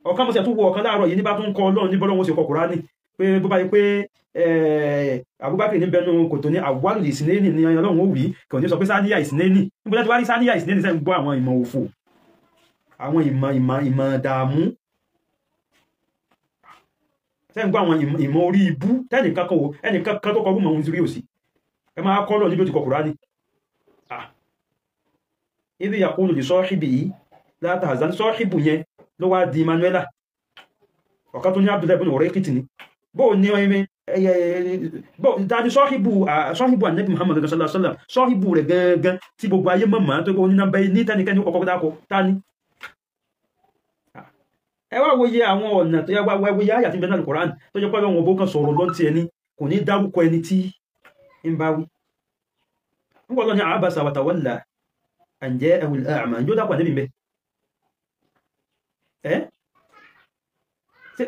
Ọ̀kan mọ̀ sí ẹ̀tún wo ọ̀kan láàárọ̀ yìí ní bá tún kọ Ọlọ́run ní bọ́lọ́wọ́ sí ọkọ̀ Kùránì pé bó bá yí pé Abubakar ní bẹnu kòtò ní àwárùlì ìsìnlẹ́nì ní Ọlọ́run ó wí, kò ní sọ pé sáníyà ìsìnlẹ́nì. Níbo láti wá rí sáníyà ìsìnlẹ́nì sẹ́ ń gbọ́ àwọn ìmọ̀ òfò, àwọn ìmọ̀ dààmú, sẹ́ ń gbọ́ àwọn ìmọ̀ orí ibú ẹnìkan tó kọ rúmọ̀ ohun rí òsì. Ẹ máa kọ́ lọ níbi ó ti kọ Kùránì. Ibi yaqulu li sahibihi la tahzan, sọ́ọ̀hìbù yẹn ló wá di Manuela. Ọ̀kan tó ní Abdullahi ibn Urayqit ni. Bó ní ọmọ dáni sọ́ọ̀hìbù Ànábì Muhammad sallallahu alaihi wasallam, sọ́ọ̀hìbù rẹ̀ gangan tí gbogbo ayé mọ̀mọ́ tó gbogbo onínàmbá ní tẹ́nikẹ́ni ó kọ́kọ́ dákọ̀ tání. Ẹ wá wòye àwọn ọ̀nà tó yẹ wá wòye àyà tí ń bẹ nínú Kùránì tó jẹ́ pé Ọlọ́run bó kan sọ̀rọ̀ lọ́n ti ẹni kò ní dárúkọ ẹni tí ń bá wí. Ń gbọ́dọ̀ ní abasa wa tawalla an ja'ahu al-a'ma, yóò dákọ̀ Ànábì mẹ́.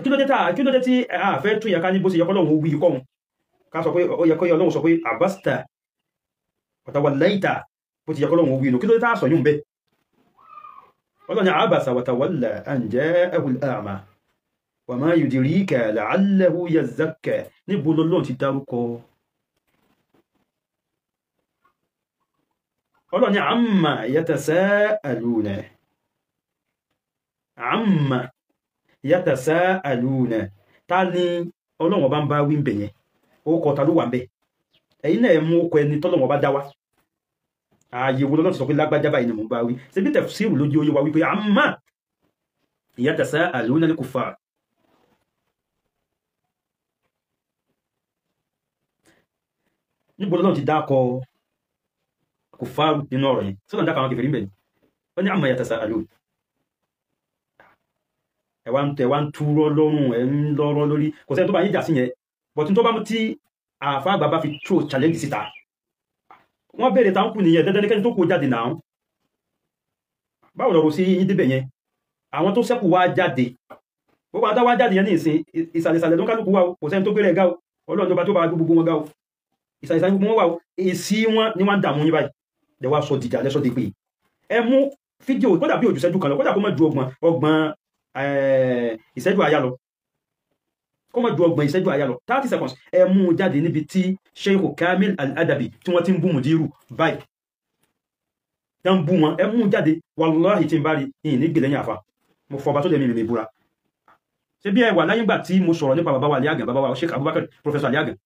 Kí ló dé tí a fẹ́ tún yàká ní bó ṣe yẹ k'Ọlọ́run wí kọ́hun? Ká sọ pé ó yẹ kó Ọlọ́run sọ pé abasta wa tawallaita bó ti yẹ k'Ọlọ́run wí nù. Kí ló dé tá sọ yún bẹ́? Ọlọ́run abasa wa tawalla an ja'ahu al-a'ma wa ma yudrika la'allahu yazakka. Níbo l'Ọlọ́run ti dárúkọ? Ọlọ́run amma yatasa'aluna, amma yatasa'aluna. Ta ni Ọlọ́run bá ń bá wí ń bẹ̀ yẹn? Ó kọ ta ló wà ń bẹ̀? Ẹ̀yin náà mú ọkọ̀ ẹni tọ́lọ́run bá dá wá. Ààyè wo lọ́lọ́run sọ pé lágbájá báyìí ni mo bá wí? Ṣé bí tafsiru lójú oyé wa wípé amma yatasa'aluna al-kuffar. Níbo lọ́lọ́run ti dákọ kùfàrù nínú ọ̀rọ̀ yẹn? Sọ́lọ́run dákọ àwọn kèfèrí ń bẹ̀ ni? Ó ní amma yatasa'alun. Ẹwà ń túrọ lọ́rùn ẹ̀ ń lọ́rọ̀ lórí, kò sẹ́ni tó bá yí jà sí yẹn. Bọ̀tún tó bá mú tí àfá àgbà bá fi throw challenge síta, wọ́n bèèrè táǹkù nìyẹn, dandanlikẹ́ni tó kó jáde náà. Báwo lọ̀rọ̀ sí yí débẹ̀ yẹn? Àwọn tó sẹ́kù wá jáde, gbogbo àtàwà jáde yẹn ní ìsìn ìsàlẹ̀sàlẹ̀ ló kálùkù wá o, kò sẹ́ni tó gbére ẹ̀gá o, Ọlọ́run tó bá gbogbo wọn gá o, ìsàlẹ̀sàlẹ̀ gbogbo wọn wá o, èsì wọn ni wọ́n ń dààmú yín báyìí. Lẹ wá sọ dìjà lẹ́sọ́ dé pé ẹ mú fídíò kódà bí òjùṣẹ́jú kan lọ, kódà kó má ju ọgbọ̀n ìṣẹ́jú àyá lọ, kó má ju ọgbọ̀n ìṣẹ́jú àyá lọ, 30 seconds. Ẹ mú jáde níbi tí Sheikh Kamil Al-Adabi tí wọ́n ti ń bú mùdírù báyìí, tán bú wọn ẹ mú jáde wallahi tí n bá rí ìyìn ní gbèlẹ́yìn àfa mo fọba tó lẹ́mí mi búra ṣe bí ẹ wà láyé gbà tí mo sọ̀rọ̀ nípa bàbá wa Aliagan bàbá wa Sheikh Abubakar Professor Aliagan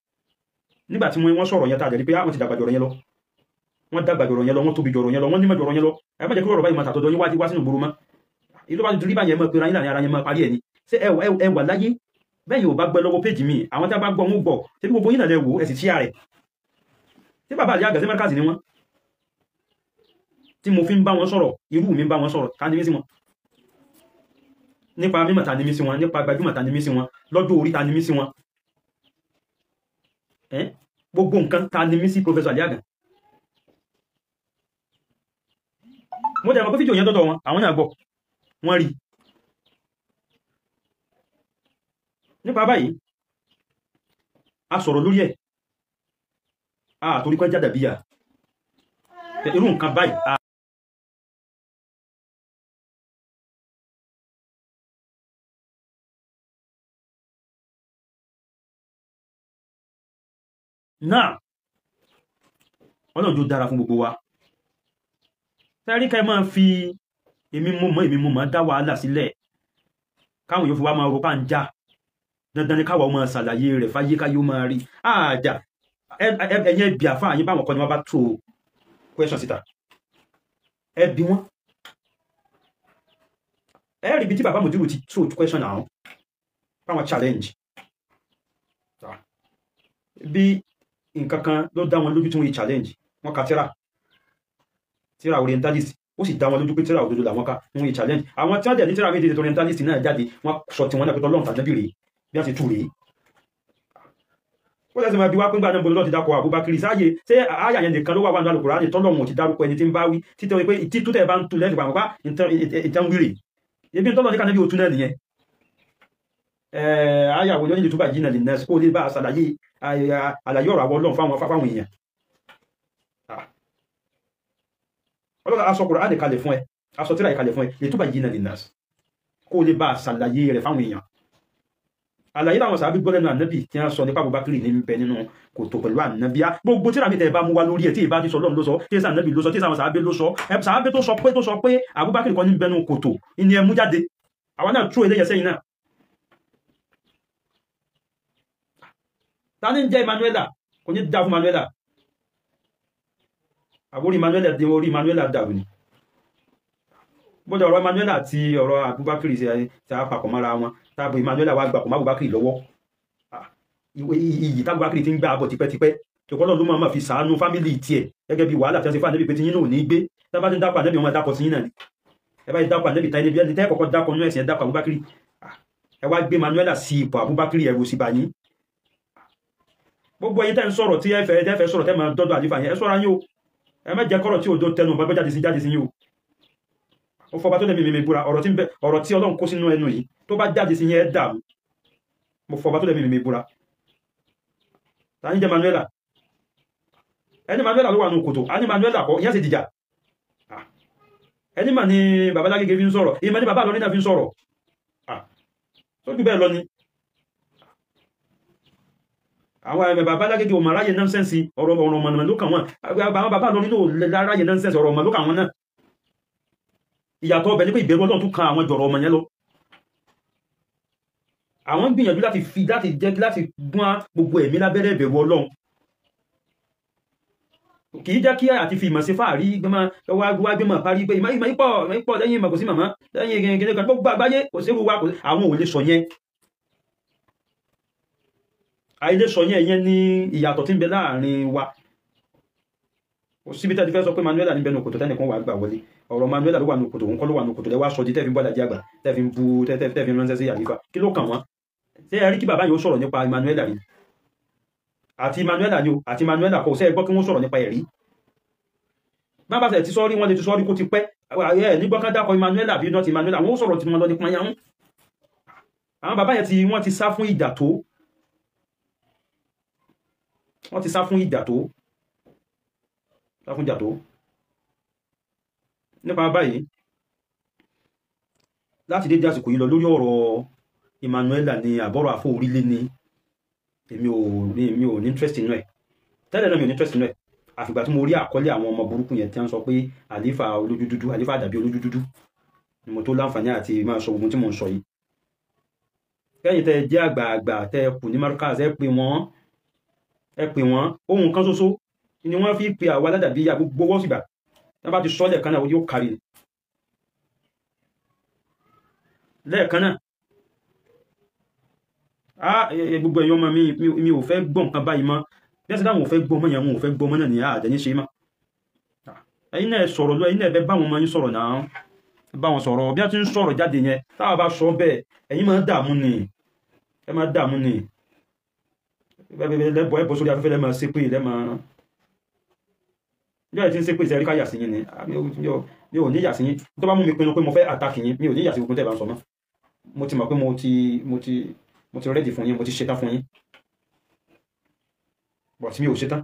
nígbà tí wọ́n sọ̀rọ̀ yẹn tá a jẹ́ pé wọ́n ti dàgbà jọ̀rọ̀ yẹn lọ wọ́n dàgbà jọ̀rọ̀ yẹn lọ wọ́n tóbi jọ̀rọ̀ yẹn lọ wọ́n nímọ̀ jọ̀rọ̀ yẹn lọ ẹ má jẹ́ kí ọ̀rọ̀ báyìí máa tàtọ̀dọ̀ yín wá sínú gbòòrò mọ́ ìlú bá ti rí báyẹn mọ́ pé ara yẹn mọ́ parí ẹ̀ ni ṣé ẹ wà láyé bẹ́ẹ̀ yóò bá gbẹ́ lọ́wọ́ péjì mi àwọn tí a bá gbọ́ wọn gbọ́ ṣé bí gbogbo yín náà lẹ wò ẹ sì ṣíà rẹ̀ tí bàbá Aliagan sí mẹ́ríkàsì ni wọ́n tí mo fi ń bá wọn sọ̀rọ̀ irú mi ń bá wọn sọ̀rọ̀ ká ní mí sí wọn nípa mímọ̀ ta ní mí sí wọn nípa gbajúmọ̀ ta ní mí sí wọn lọ́jọ́ orí ta ní mí sí wọn gbogbo nǹkan ta ní mí sí Professor Aliagan mo dẹ̀ mọ̀ pé fídíò yẹn dọ́dọ̀ wọn àwọn náà gbọ́ wọ́n rí nípa báyìí a sọ̀rọ̀ lórí ẹ̀ torí pé jáde bíyà irú nǹkan báyìí náà ọlọ́jọ́ dára fún gbogbo wa tẹ́rí ká máa fi èmi mọ́ dá wàhálà sílẹ̀ káwọn yóò fi wá máa ro pàǹjá dandan ni káwọn máa ṣàlàyé rẹ̀ fáyé káyó máa rí àjà ẹ̀yẹ ẹbí àfáà yín báwọn kan ni wọ́n bá tó question síta ẹbí wọn ẹ̀rí ibi tí bàbá Mudiru ti tó question àwọn báwọn challenge bí nǹkan kan ló dá wọn lójú tí wọ́n yí challenge wọ́n ka tíra orientalist ó sì dá wọn lójú pé tíra òdodo làwọn ká wọ́n yí challenge àwọn tí wọ́n dẹ̀ ní tíra méjèèjì orientalist náà jáde wọ́n sọ tí wọ́n náà pé tọ́lọ́run tàbí rèé bí wọ́n ti tú rèé ó lẹ́sìn máa bí wá pín gbà náà bolo lọ́ti dákọ̀ Abubakar sáàyè ṣé àyà yẹn nìkan ló wà wà ní Al-Qur'ani tọ́lọ́run ti dárúkọ ẹni tí ń bá wí títọ́ pé títú tẹ̀ bá ń tu lẹ́sìn pàmò ìtàn wíìrì ebi tọ́lọ́ ní kànábì òtún náà nìyẹn àyà wo lóyìn túbà jìnnà lè nẹ́ẹ̀sì kó lè bá àṣàlàyé àlàyé ọ̀rọ̀ àwọn Ọlọ́run fáwọn èèyàn Ọlọ́run aṣọ Kùránì kalẹ̀ fún ẹ aṣọ tíra ìkalẹ̀ fún ẹ lè túbà jìnnà lè nẹ́ẹ̀sì kó lè bá àṣàlàyé rẹ̀ fáwọn èèyàn àlàyé táwọn sàábí gbọ́ lẹ́nu ànábì tí wọ́n sọ nípa Abubakar ní bẹ nínú kòtò pẹ̀lú ànábì gbogbo tíra mi tẹ̀ bá mú wa lórí ẹ̀ tí ìbá ti sọ Ọlọ́run ló sọ tí èsà ànábì ló sọ tí èsà àwọn sàábí ló sọ sàábí tó sọ pé Abubakar kọ́ ní bẹnu kòtò ìní ẹmú jáde àwọn náà tú eléyẹ sẹ́yìn náà ta ní jẹ́ Emmanuela kò ní dá fún Emmanuela àbórí Emmanuela dé orí Emmanuela dàrú ni bóde ọ̀rọ̀ Emmanuela àti ọ̀rọ̀ Abubakar ṣe àpapọ̀ mọ́ra wọn tábù Emmanuela wá gbà kò má Abubakar lọ́wọ́ iyì tábùbakar ti ń gbà bọ̀ tipẹ́tipẹ́ tòkọ́lọ́ ló máa fi sàánú fámìlì tiẹ̀ gẹ́gẹ́ bí wàhálà tí wọ́n ti fà níbi pé tí yín náà ò ní gbé tá bá ti ń dákọ̀ ànẹ́bí wọn dákọ̀ sí yín náà ni ẹ bá ti dákọ̀ ànẹ́bí táyé níbi ẹni tẹ́ kọ́kọ́ dákọ̀ nú ẹ̀sìn ẹ dákọ̀ Abubakar ẹ wá gbé Emmanuela sí ipò Abubakar ẹ̀rù sí bàyín gbogbo ẹ̀yin tẹ́ ń sọ̀rọ̀ tí ẹ fẹ́ sọ̀rọ̀ tẹ́ máa dọ́dọ̀ àlífà yẹn ẹ ṣọ́ra yín o ẹ má jẹ́ kọ́rọ̀ tí òdo tẹnu bọ́ jáde sí yín o ó fọba tó lẹ́mí mímí búra ọ̀rọ̀ tí Ọlọ́run kó sínú ẹnu yìí tó bá jáde sí yẹn ẹ dàrú mo fọba tó lẹ́mí mímí búra ta ní jẹ́ Emmanuela ẹni Emmanuela ló wà nù kòtò a ní Emmanuela kọ́ ìyẹn sì dìjà ẹni mà ní bàbá Lágége fi ń sọ̀rọ̀ ìmọ̀ ní bàbá lọ nínú fi ń sọ̀rọ̀ tó jù bẹ́ẹ̀ lọ ni àwọn ẹ̀mẹ̀ bàbá Lágége ò mà ráyè nọ́nsẹ́nsì ọ̀rọ̀ ọmọ ló kàn wọ́n àwọn bàbá lọ nínú ráyè nọ́nsẹ́nsì ọ̀rọ̀ ọmọ ló kàn wọ́n náà ìyàtọ̀ ọbẹ̀ ní pé ìbẹ̀rù Ọlọ́run tún kan àwọn jọ̀rọ̀ ọmọ yẹn lọ àwọn gbìyànjú láti gún gbogbo ẹ̀mí lábẹ́rẹ́ ìbẹ̀rù Ọlọ́run kì í jẹ́ kí àti fi ìmọ̀ sí fàárí wá gbẹ́mọ̀ parí pé ìmọ̀ ipọ̀ lẹ́yìn ìmọ̀ kò sí màmá lẹ́yìn gẹ́gẹ́ kan gbogbo àgbáyé kò sí wá àwọn ò lè sọ yẹn àìlè sọ yẹn ní ìyàtọ̀ tí ń bẹ láàrin wa kò síbi tẹ́ ti fẹ́ sọ pé Emmanuela ní bẹnu kòtò tẹ́nìkan wà gbà wọlé ọ̀rọ̀ Emmanuela ló wà nù kòtò òun kọ́ ló wà nù kòtò lẹ́wà sọ di tẹ́fin bọ́dà jágbà tẹ́fin bu tẹ́fin ránṣẹ́ sí àlífà kí ló kàn wọ́n ṣé ẹ rí kí bàbá yóò sọ̀rọ̀ nípa Emmanuela rí àti Emmanuela ni o àti Emmanuela kò sẹ́ gbọ́ kí wọ́n sọ̀rọ̀ nípa ẹ̀rí bá bá sẹ̀ ti sọ́rí wọ́n lè ti sọ́rí kó ti pẹ́ ẹ̀ nígbọ́ kan dákọ̀ Emmanuela bí not Emmanuela wọ́n sọ̀rọ̀ tí wọ́n lọ ní pọ́nyá ń àwọn bàbá yẹn tí wọ́n ti sá fún ìdà tó wọ́n ti sá fún ìdà tó nípa báyìí láti dédé àsìkò yìí lọ lórí ọ̀rọ̀ Emmanuela ní àbọ̀rọ̀ àfọ orílẹ̀ ní èmi ò ní interest inú ẹ̀ tẹ́lẹ̀ náà mi ò ní interest inú ẹ̀ àfìgbà tí mo rí àkọlé àwọn ọmọ burúkú yẹn tí wọ́n sọ pé àlífà olójú dúdú àlífà àdàbí olójú dúdú ni mo tó láǹfààní àti máa sọ ogun tí mo ń sọ yìí. kẹ́yìn tẹ́ jẹ́ àgbààgbà tẹ́ kù ní Markaz ẹ pè wọ́n ohun kan ṣoṣo ni wọ́n fi pe àwọn aládàbí ya gbogbo wọ́n fìgbà tí wọ́n bá ti sọ lẹ́ẹ̀kan náà yóò kárí lẹ́ẹ̀kan náà. Gbogbo ẹ̀yọ́ ọmọ mi ò fẹ́ gbọ́ nǹkan báyìí mọ́ bí ẹ̀sìn táwọn ò fẹ́ gbọ́ mọ́ yẹn wọn ò fẹ́ gbọ́ mọ́ náà ní àdẹ́ni ṣe mọ́. ẹ̀yin náà sọ̀rọ̀ lọ ẹ̀yin náà bẹ́ bá wọn máa ń sọ̀rọ̀ náà bá wọn sọ̀rọ̀ bí wọ́n ti ń sọ̀rọ̀ jáde yẹn táwa bá sọ bẹ́ẹ̀ ẹ̀yin máa dààmú ni ẹ máa dààmú ni lẹ́bọ̀ ẹ̀bọ̀ sórí afẹ́fẹ́ lẹ́mọ̀ ṣépè lẹ́mọ̀ bí ẹ̀ ti ń ṣépè sí ẹ̀ríkà yà sí yín ni mi ò ní yà sí yín tó bá mú mi pinnu pé mo fẹ́ àtàkì yín mi ò ní yà sí gbogbo tẹ́ bá ń sọ mọ́ mo ti mọ̀ pé mo ti rẹ́dì fún yín mo ti ṣetán fún yín bọ̀ tí mi ò ṣetán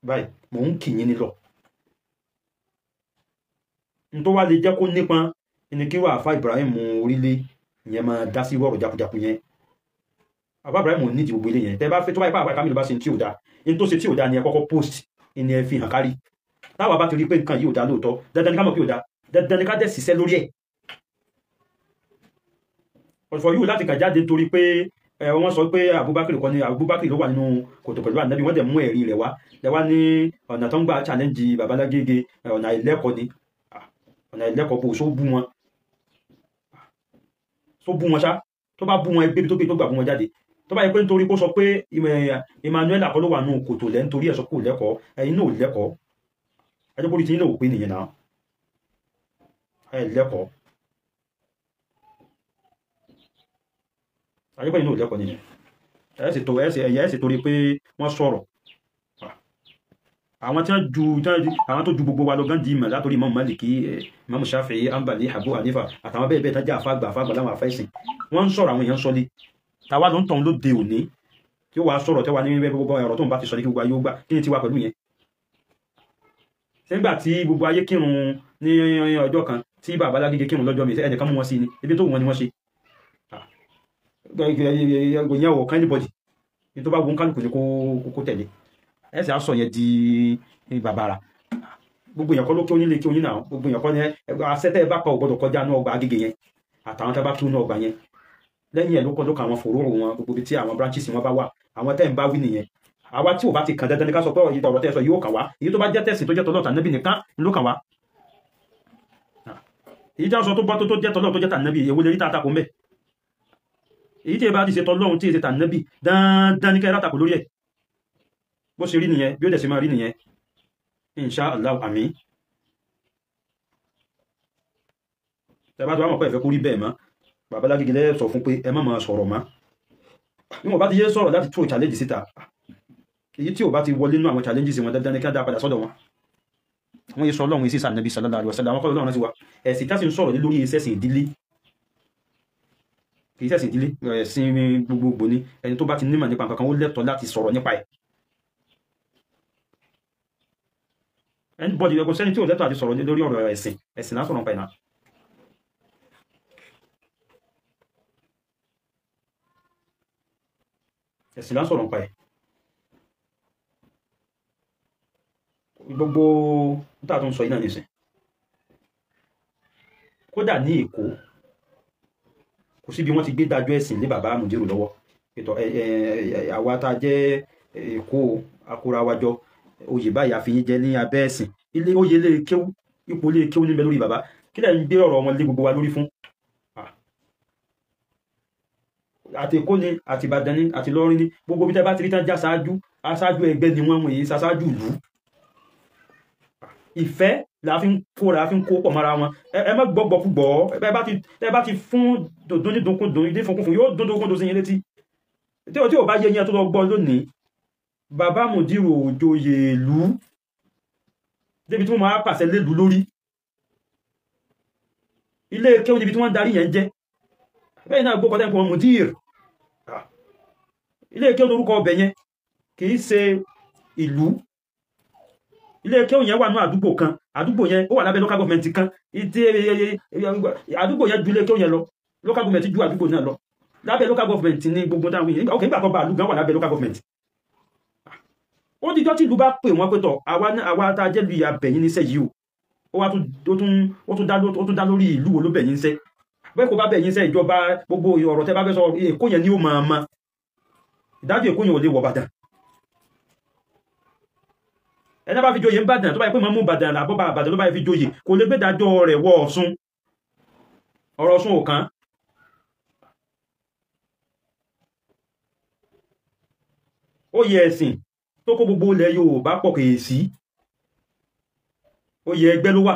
báyìí mò ń kì yín nílọ n tó wá lè jẹ́ kó nípọn ní kí wà Àfà Ibrahim Orílé ìyẹn máa dá sí ọ̀rọ̀ jakujaku yẹn. Àfà Ibrahim ò ní ti gbogbo ilé yẹn tẹ́ bá fẹ́ tó bá ipá Àfà Kamilu bá ṣe tí ò dáa ní tó ṣe tí ò dáa ni ẹ kọ́kọ́ post ní ẹ fi hàn kárí táwa bá ti rí pé nǹkan yìí ò dáa lóòótọ́ dandan ni ká mọ̀ pé ò dáa dandan ni ká dẹ̀ ṣiṣẹ́ lórí ẹ̀. ọ̀fọ̀ yìí láti kà jáde torí pé wọ́n sọ pé Abubakar kọ́ ni Abubakar ló wà nínú kòtò pẹ̀lú Ànábì wọ́n dẹ̀ mú ẹ̀rí rẹ̀ wá lẹ́wà ní ọ̀nà tó ń gbà challenge Babalágége ọ̀nà ìlẹ́kọ̀ọ́ ni ọ̀nà ìlẹ́kọ̀ọ́ bò só bú wọn ṣá tó bá bú wọn ẹgbẹ́ tó gbà bú wọn jáde tó bá yẹ pé nítorí kó sọ pé Emmanuel akọ́ ló wà nù kòtò lẹ́ nítorí ẹ̀ sọ pé ò lẹ́kọ̀ọ́ ẹ̀yin náà ò lẹ́kọ̀ọ́ ajẹ́pọ̀lì tí yín náà ò pé nìyẹn náà ẹ̀ lẹ́kọ̀ọ́ ajẹ́pọ̀ yín náà ò lẹ́kọ̀ọ́ nìyẹn ẹ̀yẹ́ sì torí pé wọ́n sọ̀rọ̀ àwọn tí àwọn tó ju gbogbo wa lọ gán di ìmọ̀ látòrí Imam Maliki Imam Shafi'i Hanbali Abu Hanifa àtàwọn bẹ́ẹ̀ bẹ́ẹ̀ tájà àfàgbà láwọn àfẹ́sìn wọ́n ń sọ̀rọ̀ àwọn èèyàn sọlé tàwa ló ń tàn ló de òní tí ó wàá sọ̀rọ̀ tẹ́wà ní gbogbo ọ̀rọ̀ tó ń bá ti sọ ní kí gbogbo ayé ó gbà kí ni tiwa pẹ̀lú yẹn. nígbà tí gbogbo ayé kírun ní ọjọ́ kan tí Babalágége kírun lọ́jọ́ mi ẹnìkan mú wọn sí ni ebi tó wù wọn ni wọ́n ṣe ìyẹn ò kán anybody ní tó bá wọn kálukú ni kó tẹ̀lé ẹsẹ̀ aṣọ yẹn di bàbàrà gbogbo èèyàn kọ́ ló kí onílé kí onílé náà gbogbo èèyàn kọ́ ní asẹ́tẹ́ bá kọ́ gbọ́dọ̀ kọjá ní ọgbà Agége yẹn àtàwọn tẹ́ bá kí ní ọgbà yẹn lẹ́yìn ẹ̀ ló kọ́ lókàn àwọn fòróró wọn gbogbo ibi tí àwọn branches wọn bá wà àwọn tẹ́ ń bá wí nìyẹn àwa tí ò bá ti kàn dandan ní ká sọ pé ọ̀rọ̀ tẹ́ sọ yóò kàn wá èyí tó bá jẹ́ tẹ̀sìn tó jẹ́ tọ́lọ́ tànábì nìkan ló kàn wá èyí tí a sọ tó bá tó jẹ́ tọ́lọ́ tó jẹ́ tànábì èwo lè rí tààtàkù mẹ́ èyí tí ẹ bá ti ṣe tọ́lọ́run tí ẹ ṣe tànábì dandan ní kẹ́ látàkù lórí ẹ̀ bó ṣe rí nìyẹn bí ó dẹ̀ ṣe máa rí nìyẹn insha Allah àmín. tẹ́bá tó wá mọ̀ pé ẹ̀fẹ́ kó rí bẹ́ẹ̀ mọ́ Babalágége lẹ́ sọ fún pé ẹ má máa sọ̀rọ̀ mọ́ níwọ̀n bá ti yé sọ̀rọ̀ láti tó challenge síta èyí tí ò bá ti wọlé nínú àwọn challenges wọn dandan ní ká dá padà sọ́dọ̀ wọn wọ́n yé sọ Ọlọ́run sí sànàbí sallallahu alaihi wasallam àwọn kọ́ Ọlọ́run sí wa ẹ̀sìn tá sì ń sọ̀rọ̀ lórí ìṣẹ̀sìn ìdílé kì í ṣẹ̀sìn ìdílé ẹ̀sìn gbogbogbò ni ẹni tó bá ti nímọ̀ nípa nǹkan kan ó lẹ́tọ̀ọ́ láti sọ̀rọ̀ nípa ẹ̀ anybody ẹgbẹ́ sẹ́ni tí ò lẹ́tọ̀ọ́ àti sọ̀rọ̀ lórí ọ̀rọ̀ ẹ̀sìn lásọ̀rọ̀ nípa ẹ̀ náà ẹ̀sìn lásọ̀rọ̀ nípa ẹ̀ gbogbo níta tó ń sọ yìí náà nìsín kódà ní Èkó kò sí bí wọ́n ti gbé dájọ́ ẹ̀sìn lé bàbá Mùdírù lọ́wọ́ ètò àwa tá a jẹ́ Èkó akórawájọ oyè báyìí àfihàn jẹ ní abẹ́ ẹ̀sìn ilé oyè lè kéwú ipò lè kéwú níbẹ̀ lórí bàbá kí lẹ̀ ń gbé ọ̀rọ̀ wọn lé gbogbo wa lórí fún àti Èkó ni àti Ìbàdàn ni àti Ìlọrin ni gbogbo bí tẹ́ bá ti rí tán já aṣáájú ẹgbẹ́ ni wọ́n wọ̀nyí ṣaṣáájú ìlú ìfẹ́ la fi ń kó pọ̀ mọ́ra wọn ẹ má gbọ́gbọ́ púpọ̀ ẹ bá ti fún dòdún ní dunkundun ìdí funfun yóò dún dunkundun sí yín létí tí ò bá yé yẹn tó lọ gbọ́ lónìí bàbá Mùdírù òjòyè ìlú débi tí wọ́n máa pàṣẹ lélu lórí ilé kéwú níbi tí wọ́n darí yẹn jẹ́ bẹ́ẹ̀ náà gbọ́kọ̀ tẹ́kùn Mùdírù ilé kéwú lórúkọ ọbẹ̀ yẹn kìí ṣe ìlú ilé kéwú yẹn wà ní àdúgbò kan àdúgbò yẹn ó wà lábẹ́ local government kan àdúgbò yẹn ju ilé kéwú yẹn lọ local government ju àdúgbò náà lọ lábẹ́ local government ní gbogbo táwọn yìí ok nígbà kan bá àlú gan wà lábẹ́ local government ó dìjọ́ tí ìlú bá pè wọ́n pé tọ̀ àwa tá a jẹ́ lu abẹ̀yìn níṣẹ́ yìí ó wá tún dá lórí ìlú wo ló bẹ̀yìn níṣẹ́ bẹ́ẹ̀ kò bá bẹ̀yìn níṣẹ́ ìjọba gbogbo ọ̀rọ̀ tẹ́ bá fẹ́ sọ Èkó yẹn ni ó máa ma ìdájọ́ Èkó yẹn ò lè wọ̀ Ìbàdàn ẹni bá fi joyè ń Ìbàdàn tó bá yẹ pé mọ́ mú Ìbàdàn àbọ́bà Ìbàdàn ló bá yẹ fi joyè kò lè gbé dájọ́ rẹ̀ wọ Ọ̀ṣun ọ̀rọ̀ Ọ̀ṣun ò kàn oyè ẹ̀sìn tó kó gbogbo ilẹ̀ Yorùbá pọ̀ kèé sí oyè ẹgbẹ́ ló wà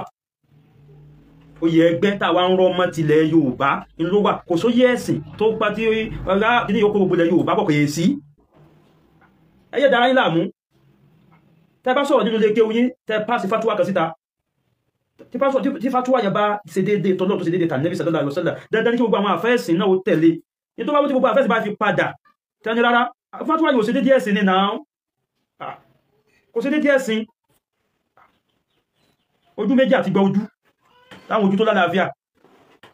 oyè ẹgbẹ́ táwa ń rọ́ mọ́ tilẹ̀ Yorùbá ló wà kò sóyè ẹ̀sìn tó pa tí ọ̀rá ní yóò kó gbogbo ilẹ̀ Yorùbá pọ̀ kèé sí ẹyẹ dára yín láàmú tẹ́ bá sọ̀rọ̀ nínú ilé kéwú yín tẹ́ pàṣẹ fatuwa kan síta tí fatuwa yẹn bá ṣe déédéé tọ́lọ́ tó ṣe déédéé tà Nábì sallallahu alaihi wasallam dandan ní kí gbogbo àwọn àfẹ́ẹ̀sìn náà ó tẹ̀lé ní tó bá wọ́n tí gbogbo àfẹ́ẹ̀sìn bá fi padà tẹ́ni rárá fatuwa yóò ṣe déédéé ẹ̀sìn ní náà kò ṣe déédéé ẹ̀sìn ojú méjì àti gba ojú láwọn ojú tó lálàáfíà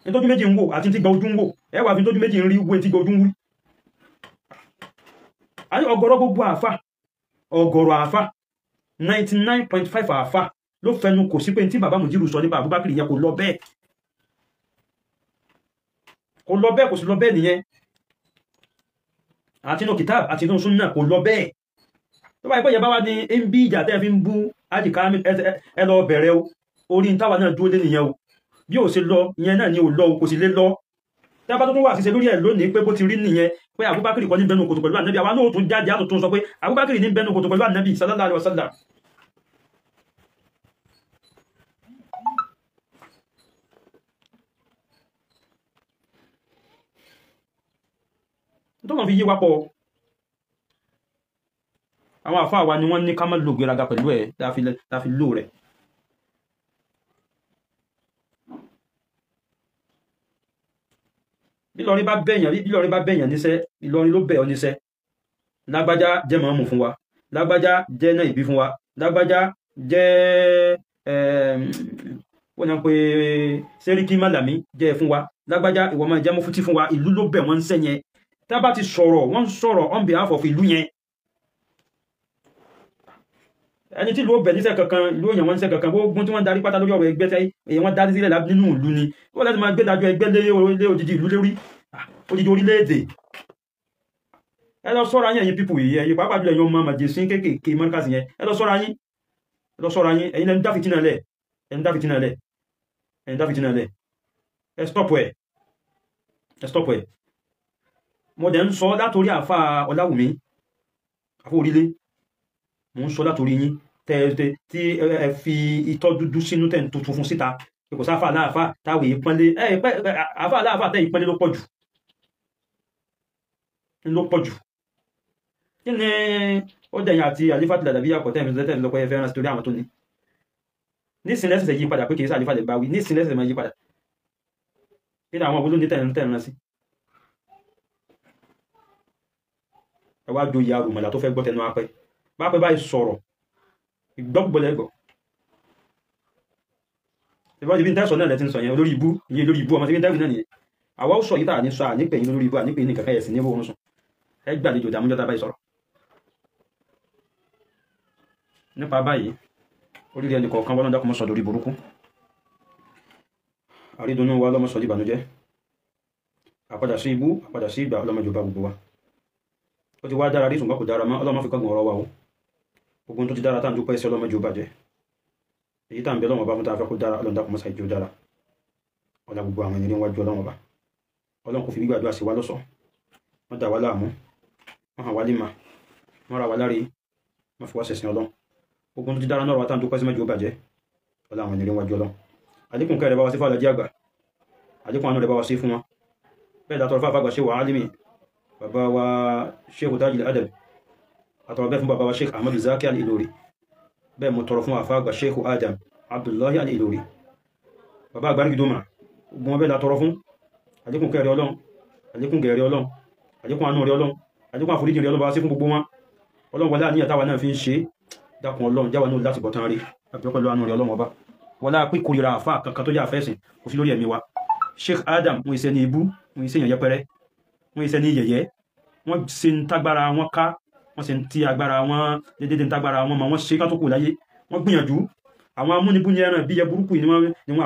ní tójú méjì ń wò àti tí gba ojú ń wò ẹwà fi tójú méjì ń rí wo tí gba ojú ń rí àní ọ̀gọ̀rọ̀ gbogbo àfà ọ̀gọ̀rọ̀ àfà 99.5 àfà ló fẹnu kò sí pé tí bàbá Mùjírù sọ nípa Abubakar yẹn kò lọ bẹ́ẹ̀ kò sí lọ bẹ́ẹ̀ nìyẹn àti inú kìtàb àti inú súnnà kò lọ bẹ́ẹ̀ tó bá ipẹ́ yẹ bá wá ní ń bí ìjà tẹ́ fi ń bú ájìká ẹ lọ bẹ̀rẹ̀ orí ń táwà náà dúró lé nìyẹn o bí ò ṣe lọ ìyẹn náà ni ò lọ kò sì lé lọ tẹ́ bá tó tún wà sí ṣe lórí ẹ̀ lónìí pé bó ti rí nìyẹn pé Abubakar kọ́ ní bẹnu kòtò pẹ̀lú ànábì àwa náà tún jáde á tún sọ pé Abubakar ní bẹnu kòtò pẹ̀lú ànábì sallallahu alaihi wasallam tó kàn fi yí wápọ̀ àwọn àfáà wa ni wọ́n ní ká má lò gbéraga pẹ̀lú ẹ̀ tá fi lò rẹ̀ bí Ìlọrin bá bẹ̀yàn níṣẹ́ Ìlọrin ló bẹ̀ ọ níṣẹ́ lágbájá jẹ́ màámù fún wa lágbájá jẹ́ náà ìbí fún wa lágbájá jẹ́ wọ́n yàn pé sẹ́ríkì málàmí jẹ́ fún wa lágbájá ìwọ máa jẹ́ mufti fún wa ìlú ló bẹ̀ wọ́n ń sẹ́ yẹn tá bá ti sọ̀rọ̀ wọ́n sọ̀rọ̀ on behalf of ìlú yẹn ẹni tí ìlú ó bẹ̀ níṣẹ́ kankan ìlú òyìn wọn níṣẹ́ kankan gbogbo tí wọ́n darí pátá lórí ọ̀rọ̀ ẹgbẹ́ tẹ́ èyí wọ́n darí sílẹ̀ nínú ìlú ni wọ́n láti máa gbé dájọ́ ẹgbẹ́ lé odidi ìlú lórí odidi orílẹ̀-èdè ẹ lọ sọ́ra yín ẹ̀yin pípù yìí ẹ̀yin pàápàá jùlọ ẹ̀yin ọmọ màjèsín kéékèèké mọ́ríkàsì yẹn ẹ lọ sọ́ra yín ẹ̀yin ẹni dá fìtínà lẹ̀ ẹ stop ẹ̀ mo dẹ̀ ń sọ látorí àfà Ọláwùmí àfà Orílé mo ń sọ látorí yín tí ẹ fi itọ́ dúdú sínú tẹ̀ ń tuntun fún síta kò sáfà aláàfà táwì ìpọ́nlé àfà aláàfà tẹ́ ìpọ́nlé ló pọ̀ jù kí ni ó dẹ̀yìn àti àlífàtì dàdàbí àkọ́tẹ́ ìrìnlẹ́tẹ̀ lọ́pọ̀ ẹ̀fẹ́ ránṣẹ́ torí àwọn tó ní nísìnyí lẹ́sẹ̀ yí padà pé kìí sí àlífàtì bá wí nísìnyí lẹ́sẹ̀ máa yí padà kí ni àwọn olóní tẹ̀ ránṣẹ́ ẹ wá joyè arùmọ̀lá tó fẹ́ gbọ́ tẹnu apẹ́ bá pẹ́ báyìí sọ̀rọ̀ ìgbọ́gbọ́lẹ́gbọ̀ ìbọn ibi tẹ́sọ̀ náà lẹ́tí ń sọ yẹn olórí ibú ìyẹn olórí ibú ọmọ tí ń tẹ́wì náà nìyẹn àwa ó sọ yìí tàà ní sọ ànípẹ̀ yìí olórí ibú ànípẹ̀ ní kankan ẹ̀sìn ní oorun sùn ẹ gbàlejò dàmújọ́ta báyìí sọ̀rọ̀ nípa báyìí orílẹ̀ ẹnì kọ̀ọ̀kan wọ́n dákùnmọ́ sọ lórí burúkú àrídùnnú wa lọ́mọ sọ di ìbànújẹ́ àpadà sí ibú àpadà sí ìgbà ọlọ́mọjọba gbogbo wa ó ti wá dára rí ṣùgbọ́n kò dára mọ́ ọlọ́mọ fi kọ́gbọ̀n ọ̀rọ̀ wa o ogun tó ti dára táà ń dúpẹ́ sí ọlọ́mọjọba jẹ́ èyí tàbí ọlọ́mọ bá mú tàà fẹ́ kó dára ọlọ́run dákùnmọ́ sáà ìjọ dára ọlá gbogbo àwọn ènìyàn wájú ọlọ́run ọba ọlọ́run kò fi gbígbàdúrà sí wa lọ́sọ̀ wọ́n dà wá láàmú wọ́n hàn wá lè mà wọ́n ra wá láre wọ́n fi wá sẹ̀sìn ọlọ́run ogun tó ti dára náà wà táà ń dúpẹ́ sí mẹ́jọ bàjẹ́ ọlá àwọn ènìyàn wájú ọlọ́run àlékún kẹrẹ bá wa sí fún alájí àgbà àlékún àánú rẹ bá wa sí fún wọn bẹ́ẹ̀ dátọrọ fáfá àgbà ṣe wà álímì bàbá wa Sheikh Tajul Adab àtọrọ bẹ́ẹ̀ fún bàbá wa Sheikh Ahmadu Zaki Al-Ilori bẹ́ẹ̀ mo tọrọ fún àfá àgbà Sheikh Adam Abdullahi Al-Ilori bàbá àgbà ní gidoma gbọ́n bẹ́ẹ̀ látọrọ fún àlékún kẹrẹ ọlọ́run àlékún gẹ̀rẹ ọlọ́run àlékún àánú rẹ ọlọ́run àlékún àforíjì rẹ ọlọ́run bá wa sí fún gbogbo wọn ọlọ́run wọlé àníyàn táwa náà fi ń ṣe dákun ọlọ́run jáwa náà láti bọ̀tán rí àbíọ́ pẹ̀lú àánú rẹ ọlọ́run ọba wọlá pé kórìíra àfá kankan tó jẹ́ àfẹ́sìn kò sí lórí ẹ̀mí wa Sheikh Adam wọ́n iṣẹ́ ní ibú wọ́n iṣẹ́ yẹn yẹpẹrẹ wọ́n iṣẹ́ ní yẹ̀yẹ́ wọ́n ṣe ń tágbára wọn ká wọ́n sì ń tí agbára wọn dédé ń tágbára wọn mọ̀ wọ́n ṣe ká tó kù láyé wọ́n gbìyànjú àwọn amúnibú ní ẹran bí yẹ burúkú ni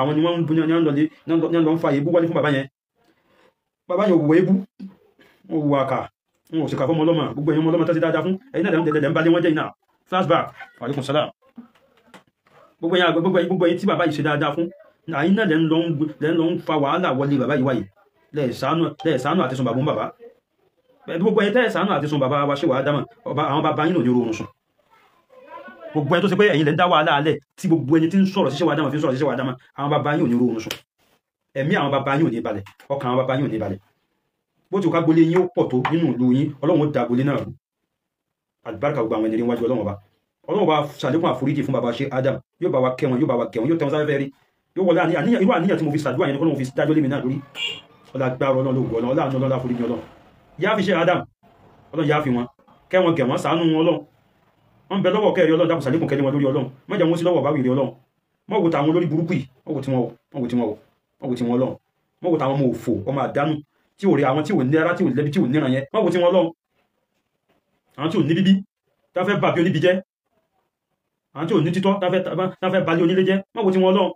àwọn ni wọ́n ń bú ní lọ ń fa èébú wọlé fún bàbá yẹn ò wọ èébú wọn wọ àkà wọn ò sì kà fọmọ ọlọ́mọ gbogbo ẹ̀yin ọmọ ọlọ́mọ tó ti dáadáa fún ẹ̀yin náà lẹ́dẹ̀ ń balẹ̀ wọ́n jẹ́ iná flashback alaikum salam gbogbo ẹ̀yin tí bàbá yìí ṣe dáadáa fún ẹ̀yin náà lẹ́ ń lọ ń fa wàhálà wọlé bàbá yìí wáyé lẹ́ẹ̀sánú àti sun bàbá ń bàbá gbogbo ẹ̀yin tẹ́ẹ̀sánú àti sun bàbá wa ṣe wàá dámà àwọn bàbá yìí ò ní oorun sùn gbogbo ẹni tó ṣe pé ẹ̀yin lẹ́ ń dá wàhálà alẹ̀ tí gbogbo ẹni tí ń sọ̀rọ̀ ṣiṣẹ́ wàá dámà fi ń sọ̀rọ̀ ṣiṣẹ́ wàá dámà àwọn bàbá yìí ò ní oorun sùn ẹ̀mí àwọn bàbá yìí ò ní balẹ̀ ọkàn àwọn bàbá yìí ò ní balẹ̀ bó ti ká gbolé yín ó pọ̀ tó nínú ìlú yín ọlọ́run ó da gbolé náà rú àlùbáríkà gbogbo àwọn ènìyàn wájú ọlọ́run ọba ṣàlékún àforíjì fún bàbá ṣe Adam yóò bá wa kẹwọn yóò bá wa kẹwọn yóò tẹwọn sáfẹ́fẹ́ rí yóò wọlé irú àníyàn tí mo fi ṣàdúrà yẹn kọ́lọ́run fi dájọ́ lé mi náà lórí ọlágbára ọlọ́run lóògùn ọlọ́run ọlọ́run ọlọ́run àforíjì ọlọ́run yá fi ṣe Adam ọlọ́run yá fi wọn kẹwọn gẹ̀wọ́n ṣàánú wọn ọlọ́run wọn bẹ lọ́wọ́ kẹrì ọlọ́run dákun ṣàlékún kẹlẹ́ wọn lórí ọlọ́run mọ́jà wọn sí lọ́wọ́ bá wìrì ọlọ́run mọ́wò táwọn olórí burúkú yìí mọ́wò tí wọn ọlọ́run mọ́wò táwọn ọmọ òfò ọmọ àdánù tí ò rí àwọn tí ò ní ara tí ò lẹ́bi tí ò níran yẹn mọ́wò tí wọn ọlọ́run àwọn tí ò ní bíbí tá fẹ́ bà bí oníbi jẹ́ àwọn tí ò ní títọ́ tá fẹ́ balẹ̀ onílé jẹ́ mọ́wò tí wọn ọlọ́run